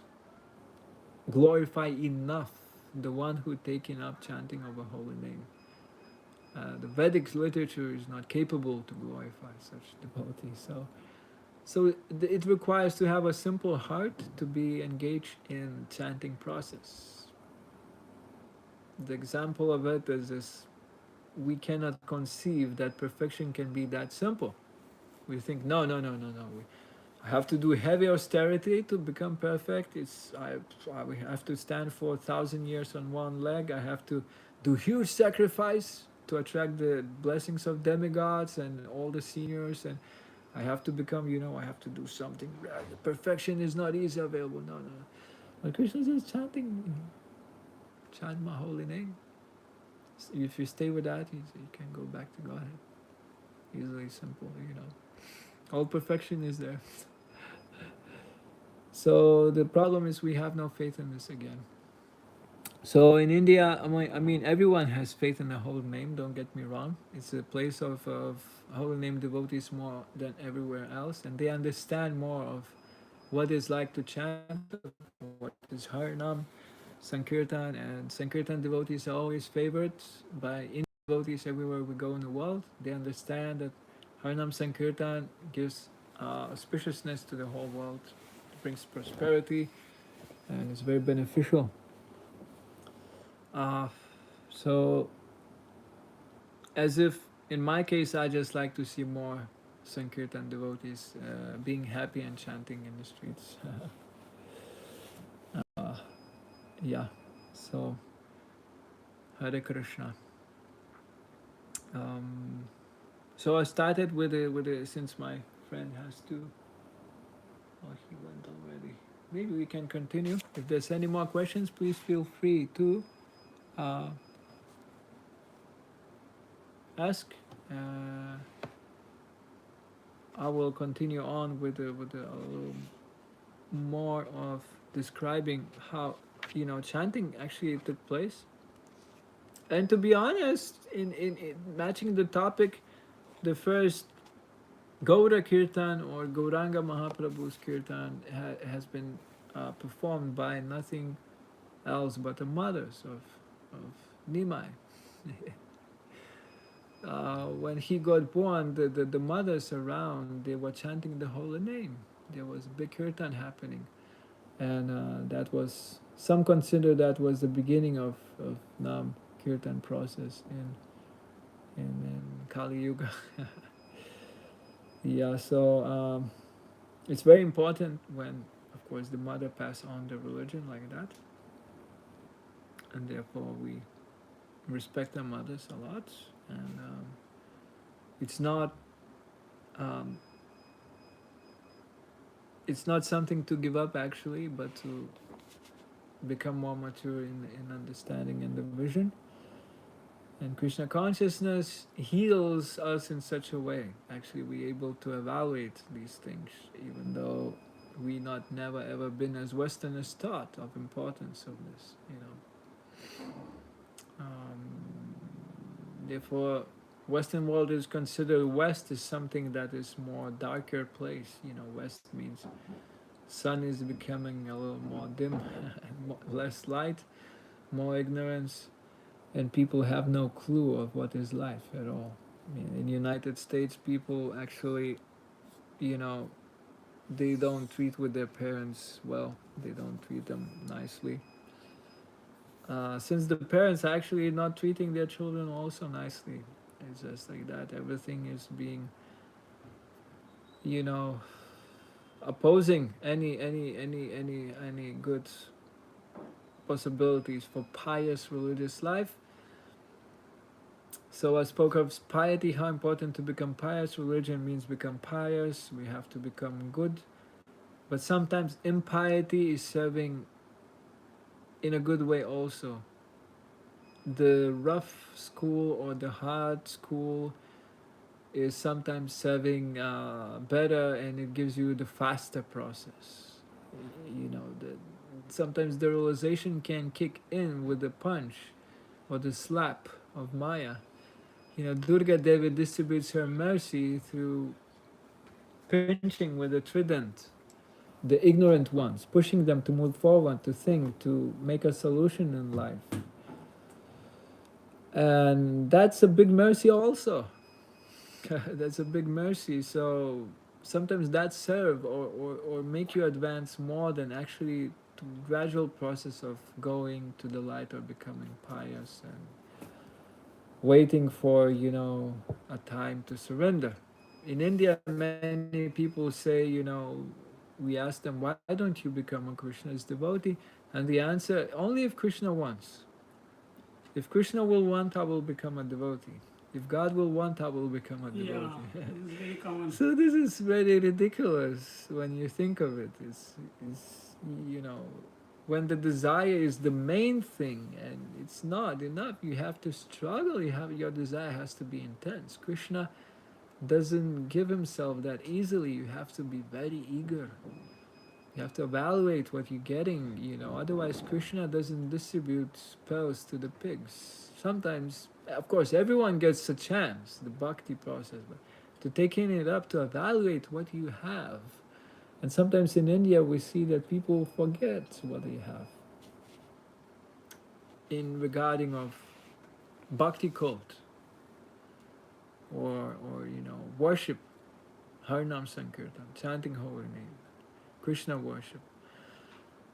S1: glorify enough the one who taken up chanting of a holy name. The Vedic literature is not capable to glorify such devotees. So it requires to have a simple heart to be engaged in chanting process. The example of it is this: we cannot conceive that perfection can be that simple. We think, no. I have to do heavy austerity to become perfect. We have to stand for 1,000 years on one leg. I have to do huge sacrifice to attract the blessings of demigods and all the seniors, and I have to become, I have to do something. The perfection is not easy available. No. But Krishna says, chant my holy name. If you stay with that, you can go back to Godhead. Easily, simple. All perfection is there. So the problem is we have no faith in this again. So in India, I mean, everyone has faith in the holy name. Don't get me wrong. It's a place of holy name devotees more than everywhere else, and they understand more of what it's like to chant, what is Harinam, Sankirtan, and Sankirtan devotees are always favored by Indian devotees everywhere we go in the world. They understand that Harinam Sankirtan gives auspiciousness to the whole world, it brings prosperity, and it's very beneficial. Uh, so, as if in my case, I just like to see more Sankirtan devotees being happy and chanting in the streets. uh, yeah, so Hare Krishna. Um, so I started with since my friend has to. Oh, he went already. Maybe we can continue. If there's any more questions, please feel free to uh, ask. Uh, I will continue on with a little more of describing how chanting actually took place. And to be honest, in matching the topic, the first Gaura Kirtan or Gauranga Mahaprabhu's Kirtan has been performed by nothing else but the mothers of Nimai. When he got born, the mothers around, they were chanting the holy name. There was a big kirtan happening, and that was, some consider that was the beginning of Nam Kirtan process in Kali Yuga. Yeah, so it's very important when, of course, the mother pass on the religion like that, and therefore we respect our mothers a lot, and it's not um, it's not something to give up actually, but to become more mature in understanding and the vision. And Krishna consciousness heals us in such a way. Actually, we're able to evaluate these things, even though we not never ever been as Westerners taught of importance of this. Therefore, Western world is considered West is something that is more darker place. West means sun is becoming a little more dim, less light, more ignorance, and people have no clue of what is life at all. I mean, in the United States, people actually, you know, they don't treat with their parents well. They don't treat them nicely. Since the parents are actually not treating their children also nicely, it's just like that. Everything is being, you know, opposing any good possibilities for pious religious life. So I spoke of piety, how important to become pious. Religion means become pious. We have to become good. But sometimes impiety is serving in a good way also. The rough school or the hard school is sometimes serving better, and it gives you the faster process. You know, sometimes the realization can kick in with the punch or the slap of Maya. You know, Durga Devi distributes her mercy through pinching with a trident the ignorant ones, pushing them to move forward, to think, to make a solution in life. And that's a big mercy also. That's a big mercy. So sometimes that serve or make you advance more than actually to gradual process of going to the light or becoming pious and waiting for, you know, a time to surrender. In India, many people say, you know, we ask them, why don't you become a Krishna's devotee? And the answer, only if Krishna wants. If Krishna will want, I will become a devotee. If God will want, I will become a
S2: Yeah,
S1: devotee.
S2: this is very common.
S1: So this is very ridiculous when you think of it. It's you know, when the desire is the main thing and it's not enough. You have to struggle. Your desire has to be intense. Krishna doesn't give himself that easily. You have to be very eager. You have to evaluate what you're getting, you know, otherwise Krishna doesn't distribute pearls to the pigs. Sometimes, of course, everyone gets a chance, the bhakti process, but to taking it up to evaluate what you have. And sometimes in India we see that people forget what they have in regarding of bhakti cult or you know, worship, Harnam Sankirtan, chanting holy name, Krishna worship.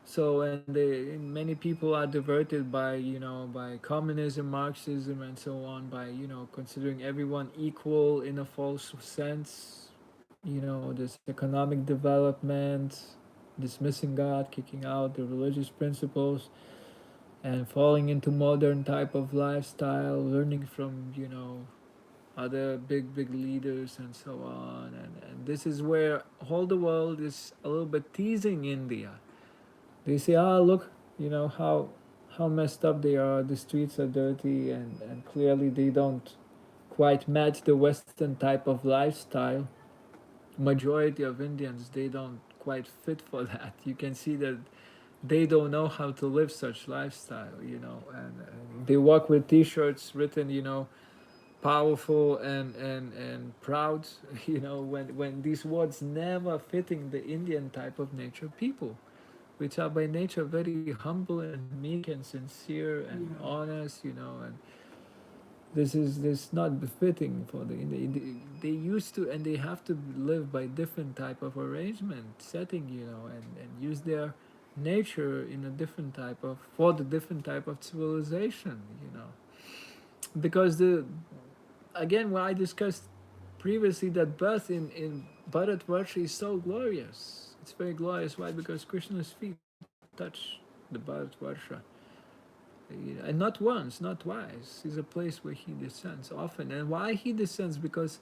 S1: So and many people are diverted by, you know, by communism, Marxism, and so on, by, you know, considering everyone equal in a false sense. You know, this economic development, dismissing God, kicking out the religious principles, and falling into modern type of lifestyle, learning from, you know, other big leaders and so on. And this is where all the world is a little bit teasing India. They say, ah, look, you know how messed up they are. The streets are dirty, and clearly they don't quite match the Western type of lifestyle. Majority of Indians, they don't quite fit for that. You can see that they don't know how to live such lifestyle, you know, and they walk with T-shirts written, you know, powerful and proud, you know, when these words never fitting the Indian type of nature people, which are by nature very humble and meek and sincere and
S2: Yeah,
S1: honest, you know, and this not befitting for they used to and they have to live by different type of arrangement setting, you know, and use their nature in a different type of for the different type of civilization, you know, because the again what I discussed previously that birth in Bharatvarsha is so glorious. It's very glorious. Why? Because Krishna's feet touch the Bharatvarsha. And not once, not twice. It's a place where he descends often. And why he descends? Because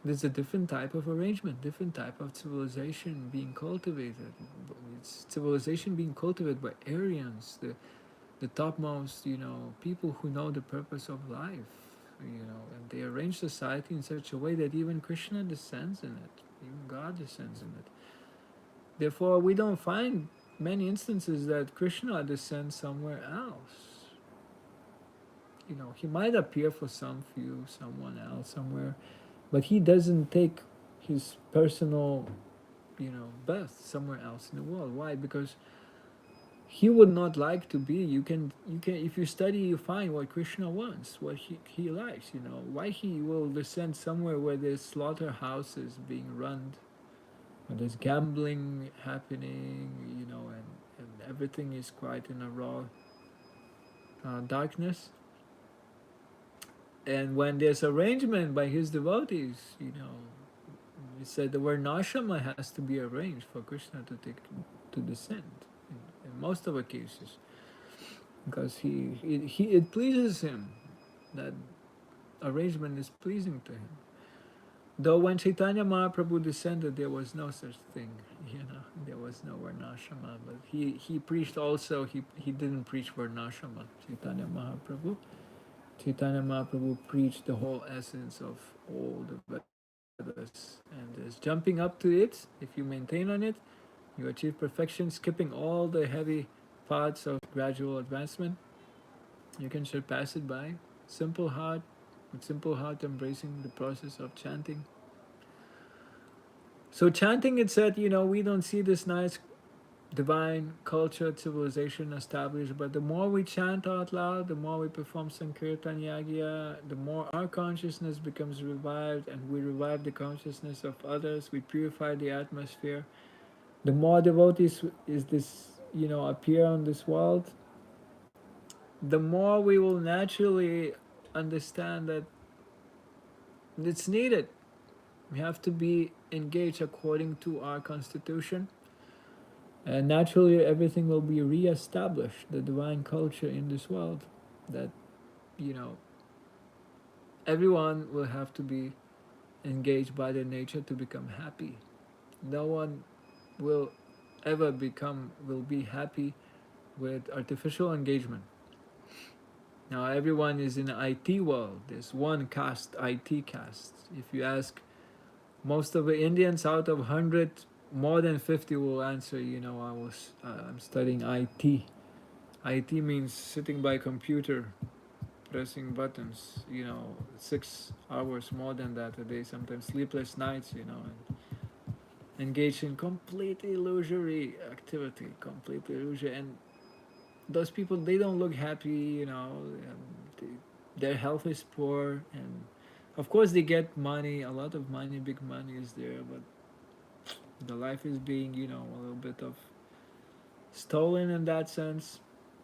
S1: there's a different type of arrangement, different type of civilization being cultivated. It's civilization being cultivated by Aryans, the topmost, you know, people who know the purpose of life, you know, and they arrange society in such a way that even Krishna descends in it, even God descends in it. Therefore, we don't find many instances that Krishna descends somewhere else. You know, he might appear for some few, someone else somewhere, but he doesn't take his personal birth somewhere else in the world. Why? Because he would not like to be. You can if you study, you find what Krishna wants, what he likes. Why he will descend somewhere where there's slaughterhouses being run, where there's gambling happening, and everything is quite in a raw darkness. And when there's arrangement by his devotees, he said the Varnashrama has to be arranged for Krishna to descend in most of the cases, because it pleases him. That arrangement is pleasing to him. Though when Chaitanya Mahaprabhu descended, there was no such thing. There was no Varnashrama. But he preached also. He didn't preach Varnashrama. Chaitanya Mahaprabhu preached the whole essence of all the Vedas, and is jumping up to it. If you maintain on it, you achieve perfection, skipping all the heavy parts of gradual advancement. You can surpass it by simple heart, with simple heart embracing the process of chanting. So chanting, it said, we don't see this nice divine culture, civilization established, but the more we chant out loud, the more we perform Sankirtan Yagya, the more our consciousness becomes revived, and we revive the consciousness of others. We purify the atmosphere. The more devotees is this, appear on this world, the more we will naturally understand that it's needed. We have to be engaged according to our constitution, and naturally everything will be re-established, the divine culture in this world, that you know everyone will have to be engaged by their nature to become happy. No one will ever will be happy with artificial engagement. Now everyone is in the IT world. There's one caste, IT caste. If you ask most of the Indians, out of 100, more than 50 will answer, I'm studying IT. IT means sitting by computer, pressing buttons, 6 hours, more than that a day, sometimes sleepless nights, and engaged in complete illusory activity, complete illusion. And those people, they don't look happy, they, their health is poor, and of course they get money, a lot of money, big money is there, but the life is being, a little bit of stolen in that sense.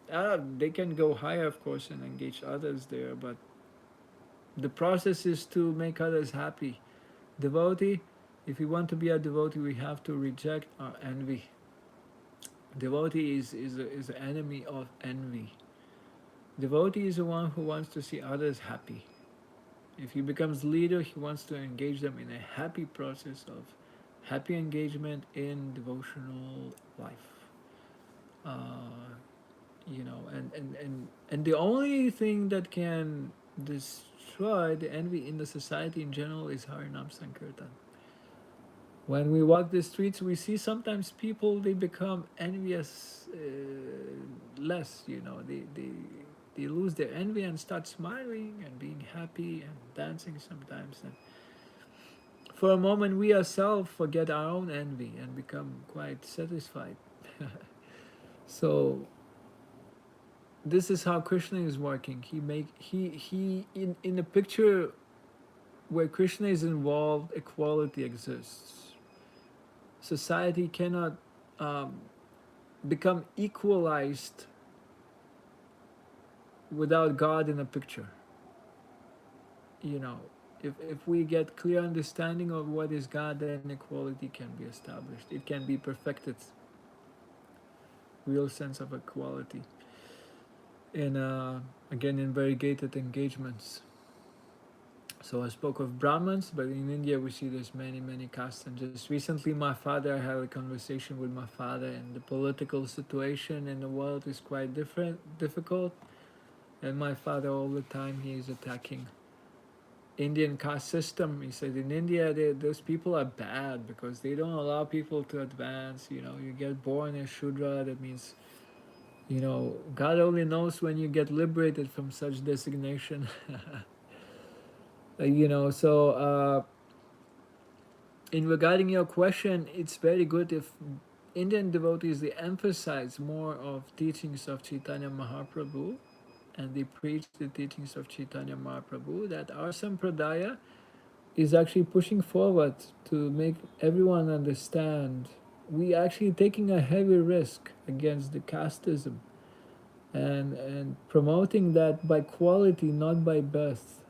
S1: They can go higher, of course, and engage others there, but the process is to make others happy. Devotee, if we want to be a devotee, we have to reject our envy. Devotee is an enemy of envy. Devotee is the one who wants to see others happy. If he becomes leader, he wants to engage them in a happy process of happy engagement in devotional life. Uh, and the only thing that can destroy the envy in the society in general is Harinam Sankirtan. When we walk the streets, we see sometimes people, they become envious less. They lose their envy and start smiling and being happy and dancing sometimes. And for a moment, we ourselves forget our own envy and become quite satisfied. So this is how Krishna is working. He in a picture where Krishna is involved, equality exists. Society cannot um, become equalized without God in a picture. You know, if we get clear understanding of what is God, then equality can be established. It can be perfected, real sense of equality. In again, in variegated engagements. So I spoke of Brahmins, but in India we see there's many castes. And just recently, my father, I had a conversation with my father, and the political situation in the world is quite difficult. And my father, all the time, he is attacking Indian caste system. He said in India, those people are bad because they don't allow people to advance. You get born as Shudra, that means, God only knows when you get liberated from such designation. So In regarding your question, it's very good if Indian devotees they emphasize more of teachings of Chaitanya Mahaprabhu and they preach the teachings of Chaitanya Mahaprabhu, that our sampradaya is actually pushing forward to make everyone understand we actually taking a heavy risk against the casteism and promoting that by quality, not by birth.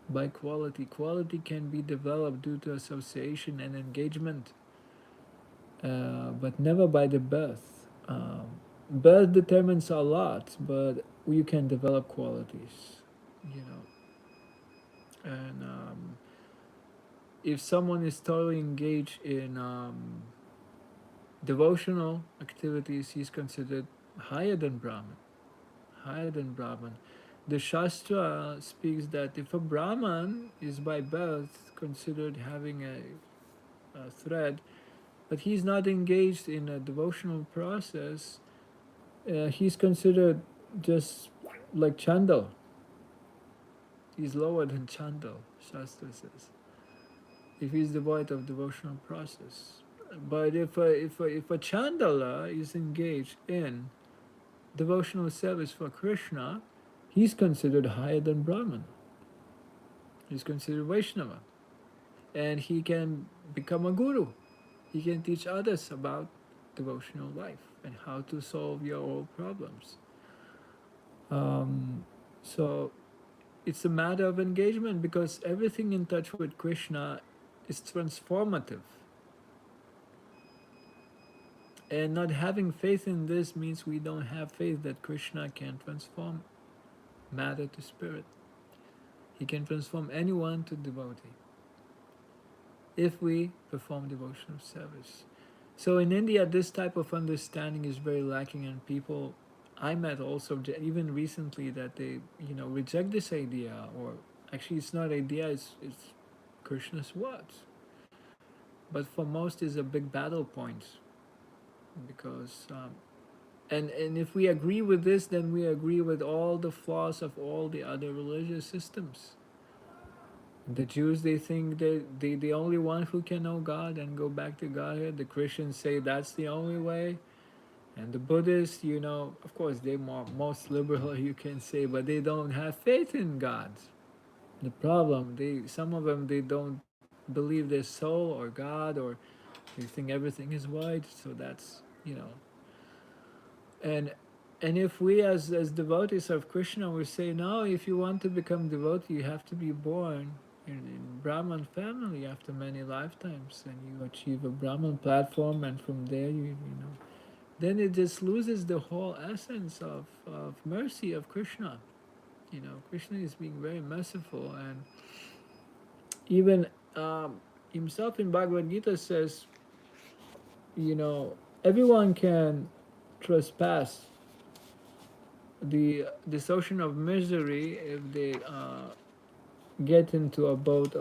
S1: By quality. Quality can be developed due to association and engagement, but never by the birth. Birth determines a lot, but you can develop qualities, you know. And if someone is totally engaged in devotional activities, he's considered higher than Brahman. Higher than Brahman. The Shastra speaks that if a Brahman is by birth considered having a thread, but he's not engaged in a devotional process, he's considered just like Chandal. He's lower than Chandal, Shastra says, if he's devoid of devotional process. But if a Chandala is engaged in devotional service for Krishna, he's considered higher than Brahman. He's considered Vaishnava. And he can become a guru. He can teach others about devotional life and how to solve your own problems. So it's a matter of engagement because everything in touch with Krishna is transformative. And not having faith in this means we don't have faith that Krishna can transform matter to spirit. He can transform anyone to devotee if we perform devotional service. So in India, this type of understanding is very lacking, and people I met also even recently that they reject this idea, or actually it's not idea, it's Krishna's words. But for most, is a big battle point because and if we agree with this, then we agree with all the flaws of all the other religious systems. The Jews, they think they the only one who can know God and go back to Godhead. The Christians say that's the only way. And the Buddhists, of course, they're most liberal, you can say, but they don't have faith in God. The problem, some of them, they don't believe there's soul or God, or they think everything is white. So that's. And if we as devotees of Krishna, we say, no, if you want to become devotee, you have to be born in Brahman family after many lifetimes, and you achieve a Brahman platform, and from there then it just loses the whole essence of mercy of Krishna. Krishna is being very merciful, and even himself in Bhagavad Gita says, everyone can trespass this ocean of misery if they get into a boat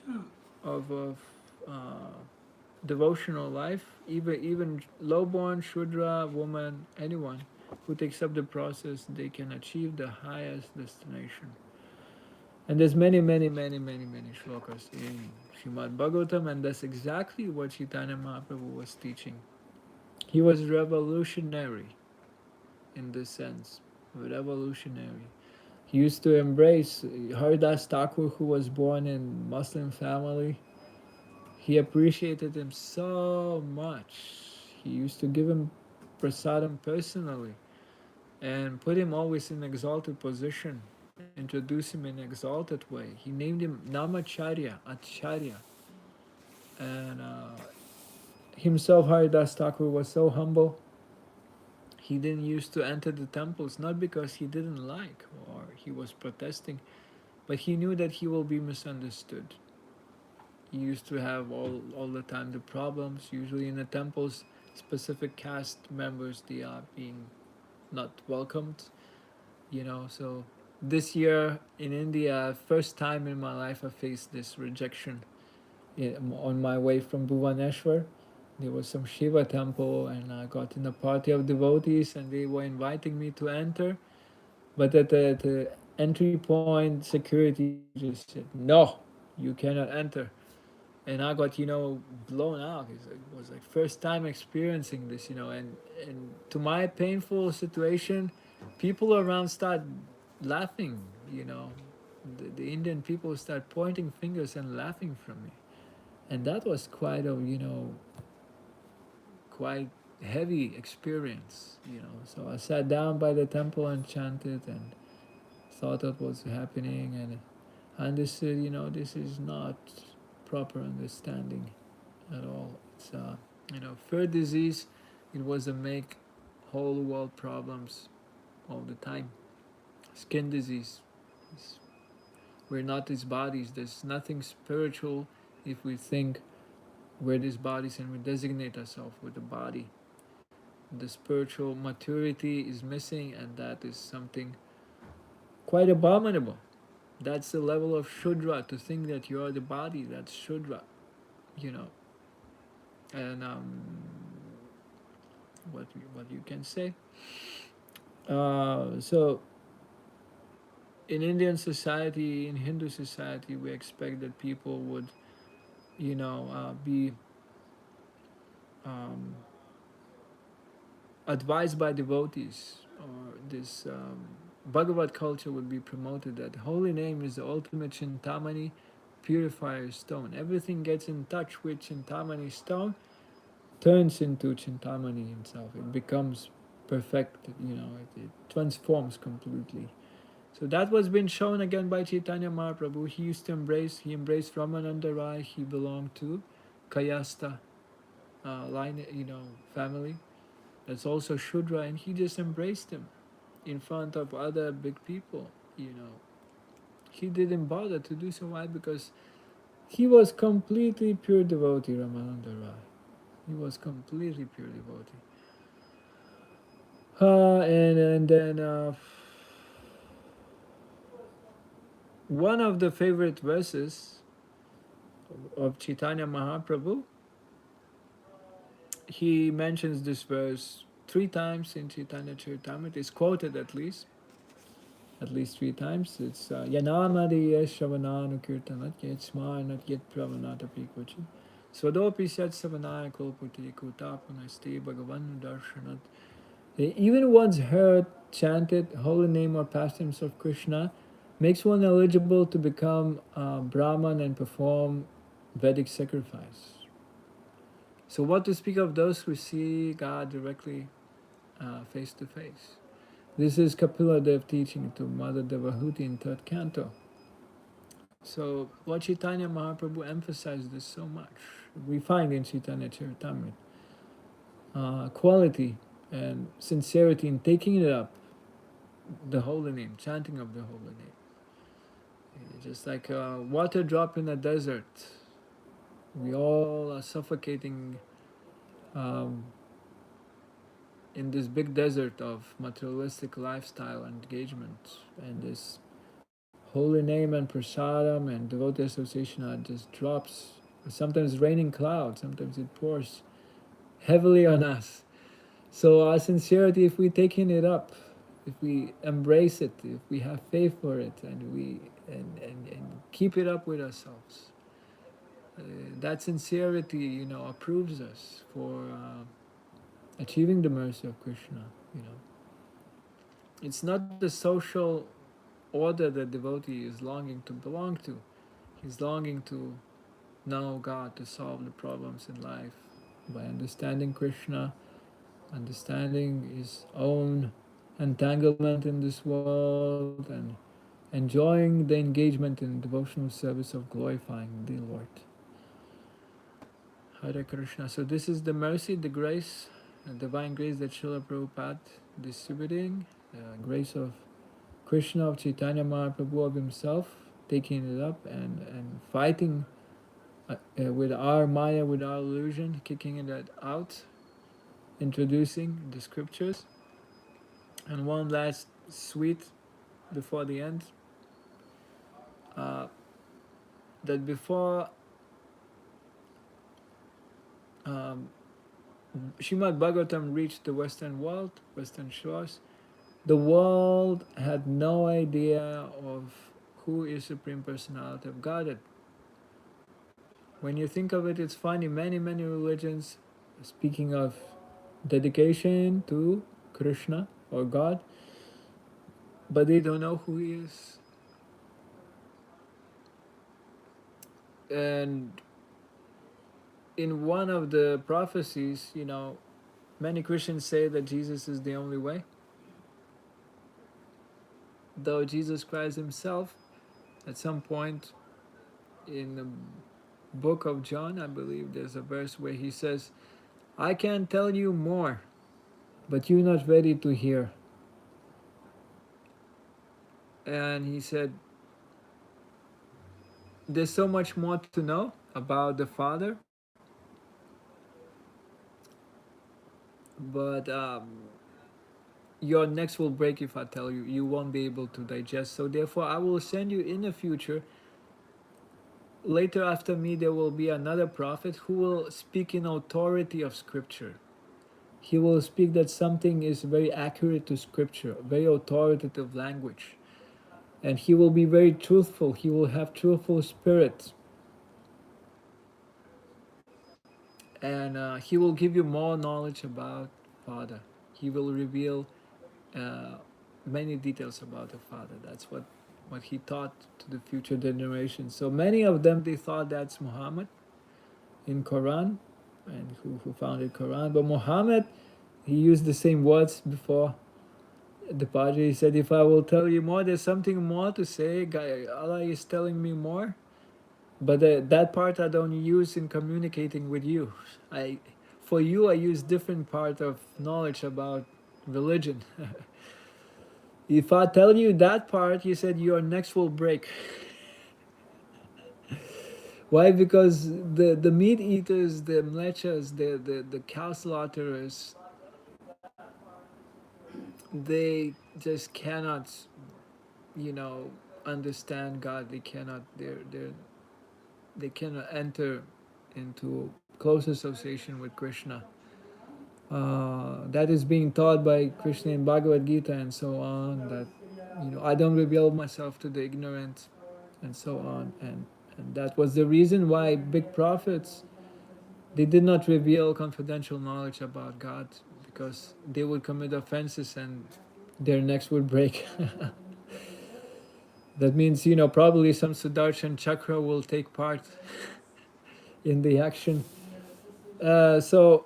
S2: yeah,
S1: of devotional life. Even lowborn, Shudra, woman, anyone who takes up the process, they can achieve the highest destination. And there's many shlokas in Srimad Bhagavatam, and that's exactly what Chaitanya Mahaprabhu was teaching. He was revolutionary in this sense, revolutionary. He used to embrace Haridas Thakur, who was born in Muslim family. He appreciated him so much. He used to give him prasadam personally and put him always in exalted position, introduce him in exalted way. He named him Namacharya, Acharya. And himself, Haridas Thakur, was so humble. He didn't used to enter the temples, not because he didn't like or he was protesting, but he knew that he will be misunderstood. He used to have all the time the problems. Usually in the temples, specific caste members, they are being not welcomed. So this year in India, first time in my life I faced this rejection. On my way from Bhuvaneshwar, there was some Shiva temple, and I got in a party of devotees, and they were inviting me to enter. But at the entry point, security just said no. You cannot enter. And I got, blown out. It was like first time experiencing this, and to my painful situation, people around start laughing, you know. The Indian people start pointing fingers and laughing from me. And that was quite a, quite heavy experience, So I sat down by the temple and chanted and thought what was happening, and I understood, this is not proper understanding at all. It's fur disease. It was a make whole world problems all the time. Skin disease. It's, we're not these bodies. There's nothing spiritual if we think we're these bodies and we designate ourselves with the body. The spiritual maturity is missing, and that is something quite abominable. That's the level of Shudra, to think that you are the body. That's Shudra, you know. And what you can say. So in Indian society, in Hindu society, we expect that people would, be um, advised by devotees, or this Bhagavad culture would be promoted, that holy name is the ultimate Chintamani purifier stone. Everything gets in touch with Chintamani stone, turns into Chintamani himself. It becomes perfect, it transforms completely. So that was been shown again by Chaitanya Mahaprabhu. He embraced Ramananda Rai. He belonged to Kayasta line, family. That's also Shudra, and he just embraced him in front of other big people, He didn't bother to do so. Why? Because he was completely pure devotee, Ramananda Rai. He was completely pure devotee. And then one of the favorite verses of Chaitanya Mahaprabhu, he mentions this verse three times in Chaitanya Charitamrita. It's quoted at least three times. It's Yanamadiya Shavananu Kirtanat Yet Smarnat Yet Pravanata Pikvachi Swadopi Sat Savanaya Kolputi Kutapanasti Bhagavanu Darshanat. Even once heard, chanted, holy name or pastimes of Krishna makes one eligible to become Brahman and perform Vedic sacrifice. So, what to speak of those who see God directly face to face? This is Kapila Dev teaching to Mother Devahuti in third canto. So, Lord Chaitanya Mahaprabhu emphasized this so much. We find in Chaitanya Charitamrita quality and sincerity in taking it up, the holy name, chanting of the holy name. Just like a water drop in a desert. We all are suffocating um, in this big desert of materialistic lifestyle and engagement, and this holy name and prasadam and devotee association are just drops. Sometimes raining clouds, sometimes it pours heavily on us. So our sincerity, if we taking it up, if we embrace it, if we have faith for it, and we and keep it up with ourselves, that sincerity, approves us for achieving the mercy of Krishna. You know, it's not the social order that devotee is longing to belong to. He's longing to know God, to solve the problems in life by understanding Krishna, understanding his own entanglement in this world, and enjoying the engagement in devotional service of glorifying the Lord. Hare Krishna. So this is the mercy, the grace, the divine grace that Srila Prabhupada distributing, the grace of Krishna, of Chaitanya Mahaprabhu, of himself, taking it up and fighting with our Maya, with our illusion, kicking it out, introducing the scriptures. And one last sweet before the end, uh, that before um, Srimad Bhagavatam reached the Western world, Western shores, the world had no idea of who is Supreme Personality of Godhead. When you think of it, it's funny. Many religions, speaking of dedication to Krishna or God, but they don't know who He is. And in one of the prophecies, many Christians say that Jesus is the only way, though Jesus Christ Himself, at some point in the book of John, I believe there's a verse where He says, I can tell you more, but you're not ready to hear. And He said, there's so much more to know about the Father, but your necks will break if I tell you. You won't be able to digest. So therefore, I will send you in the future. Later after me, there will be another prophet who will speak in authority of Scripture. He will speak that something is very accurate to Scripture, very authoritative language. And he will be very truthful. He will have truthful spirit. And he will give you more knowledge about Father. He will reveal uh, many details about the Father. That's what he taught to the future generations. So many of them, they thought that's Muhammad in Quran, and who founded Quran. But Muhammad, he used the same words before the Padre. He said, if I will tell you more, there's something more to say. Allah is telling me more. But that part I don't use in communicating with you. For you, I use different part of knowledge about religion. If I tell you that part, he said your necks will break. Why? Because the meat eaters, the mlechas, the cow slaughterers, they just cannot, you know, understand God. They cannot. They cannot enter into close association with Krishna. That is being taught by Krishna in Bhagavad Gita and so on. That I don't reveal myself to the ignorant, and so on. And that was the reason why big prophets, they did not reveal confidential knowledge about God, because they would commit offenses and their necks would break. That means probably some Sudarshan chakra will take part in the action. So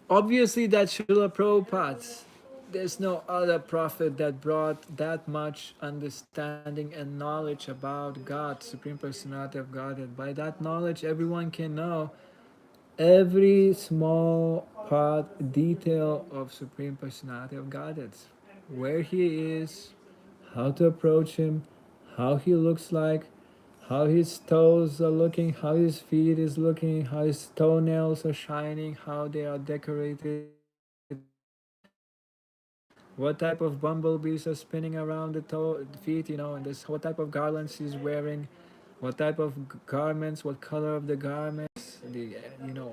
S1: obviously that Srila Prabhupada, there's no other prophet that brought that much understanding and knowledge about God, Supreme Personality of Godhead. By that knowledge, everyone can know every small part, detail of Supreme Personality of Godhead. Where He is, how to approach Him, how He looks like, how His toes are looking, how His feet is looking, how His toenails are shining, how they are decorated, what type of bumblebees are spinning around the feet, and this, what type of garlands He's wearing, what type of garments, what color of the garments,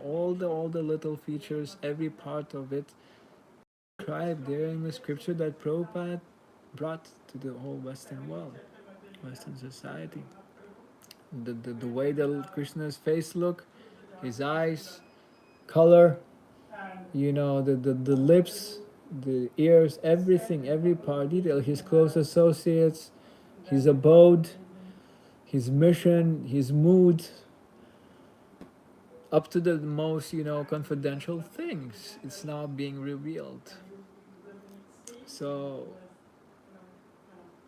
S1: all the little features, every part of it described there in the scripture that Prabhupada brought to the whole Western world, Western society. The way that Krishna's face look, his eyes, color, the lips, the ears, everything, every part detail, his close associates, his abode, his mission, his mood, up to the most, confidential things. It's now being revealed. So,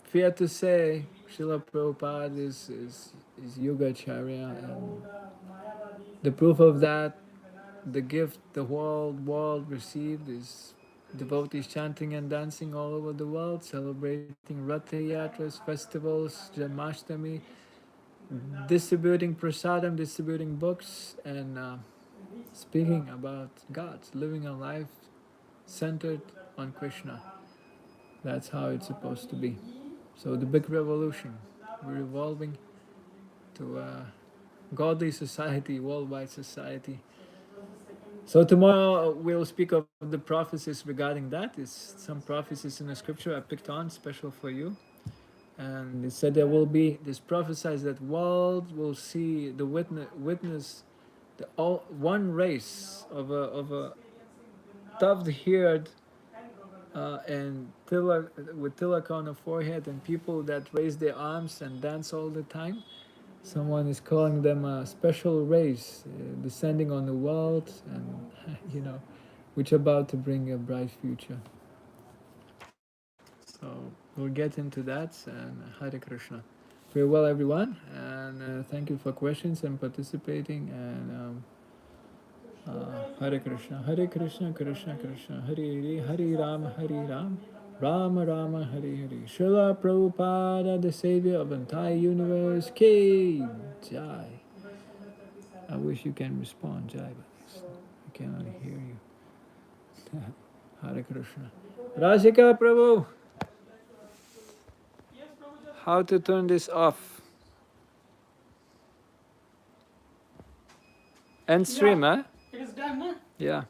S1: fair to say, Srila Prabhupada is Yogacharya, and the proof of that, the gift the whole world received is devotees chanting and dancing all over the world, celebrating Ratha Yatras, festivals, Janmashtami, distributing prasadam, distributing books, and speaking about God, living a life centered on Krishna. That's how it's supposed to be. So the big revolution, we're evolving to a godly society, worldwide society. So tomorrow we'll speak of the prophecies regarding that. It's some prophecies in the scripture I picked on special for you. And it said there will be this prophesies that world will see the witness the all one race of a tuft-haired and tilak, with tilak on the forehead, and people that raise their arms and dance all the time. Someone is calling them a special race descending on the world, and which about to bring a bright future. So we'll get into that, and Hare Krishna. Very well, everyone, and thank you for questions and participating. And Hare Krishna, Krishna Krishna, Hare Hare, Hare Rama, Rama Rama, Hare Hare. Srila Prabhupada, the savior of the entire universe, Ki Jai. I wish you can respond, Jai, but I can only hear you. Hare Krishna. Rashika Prabhu, how to turn this off? End stream, huh?
S2: It is done, huh?
S1: Yeah.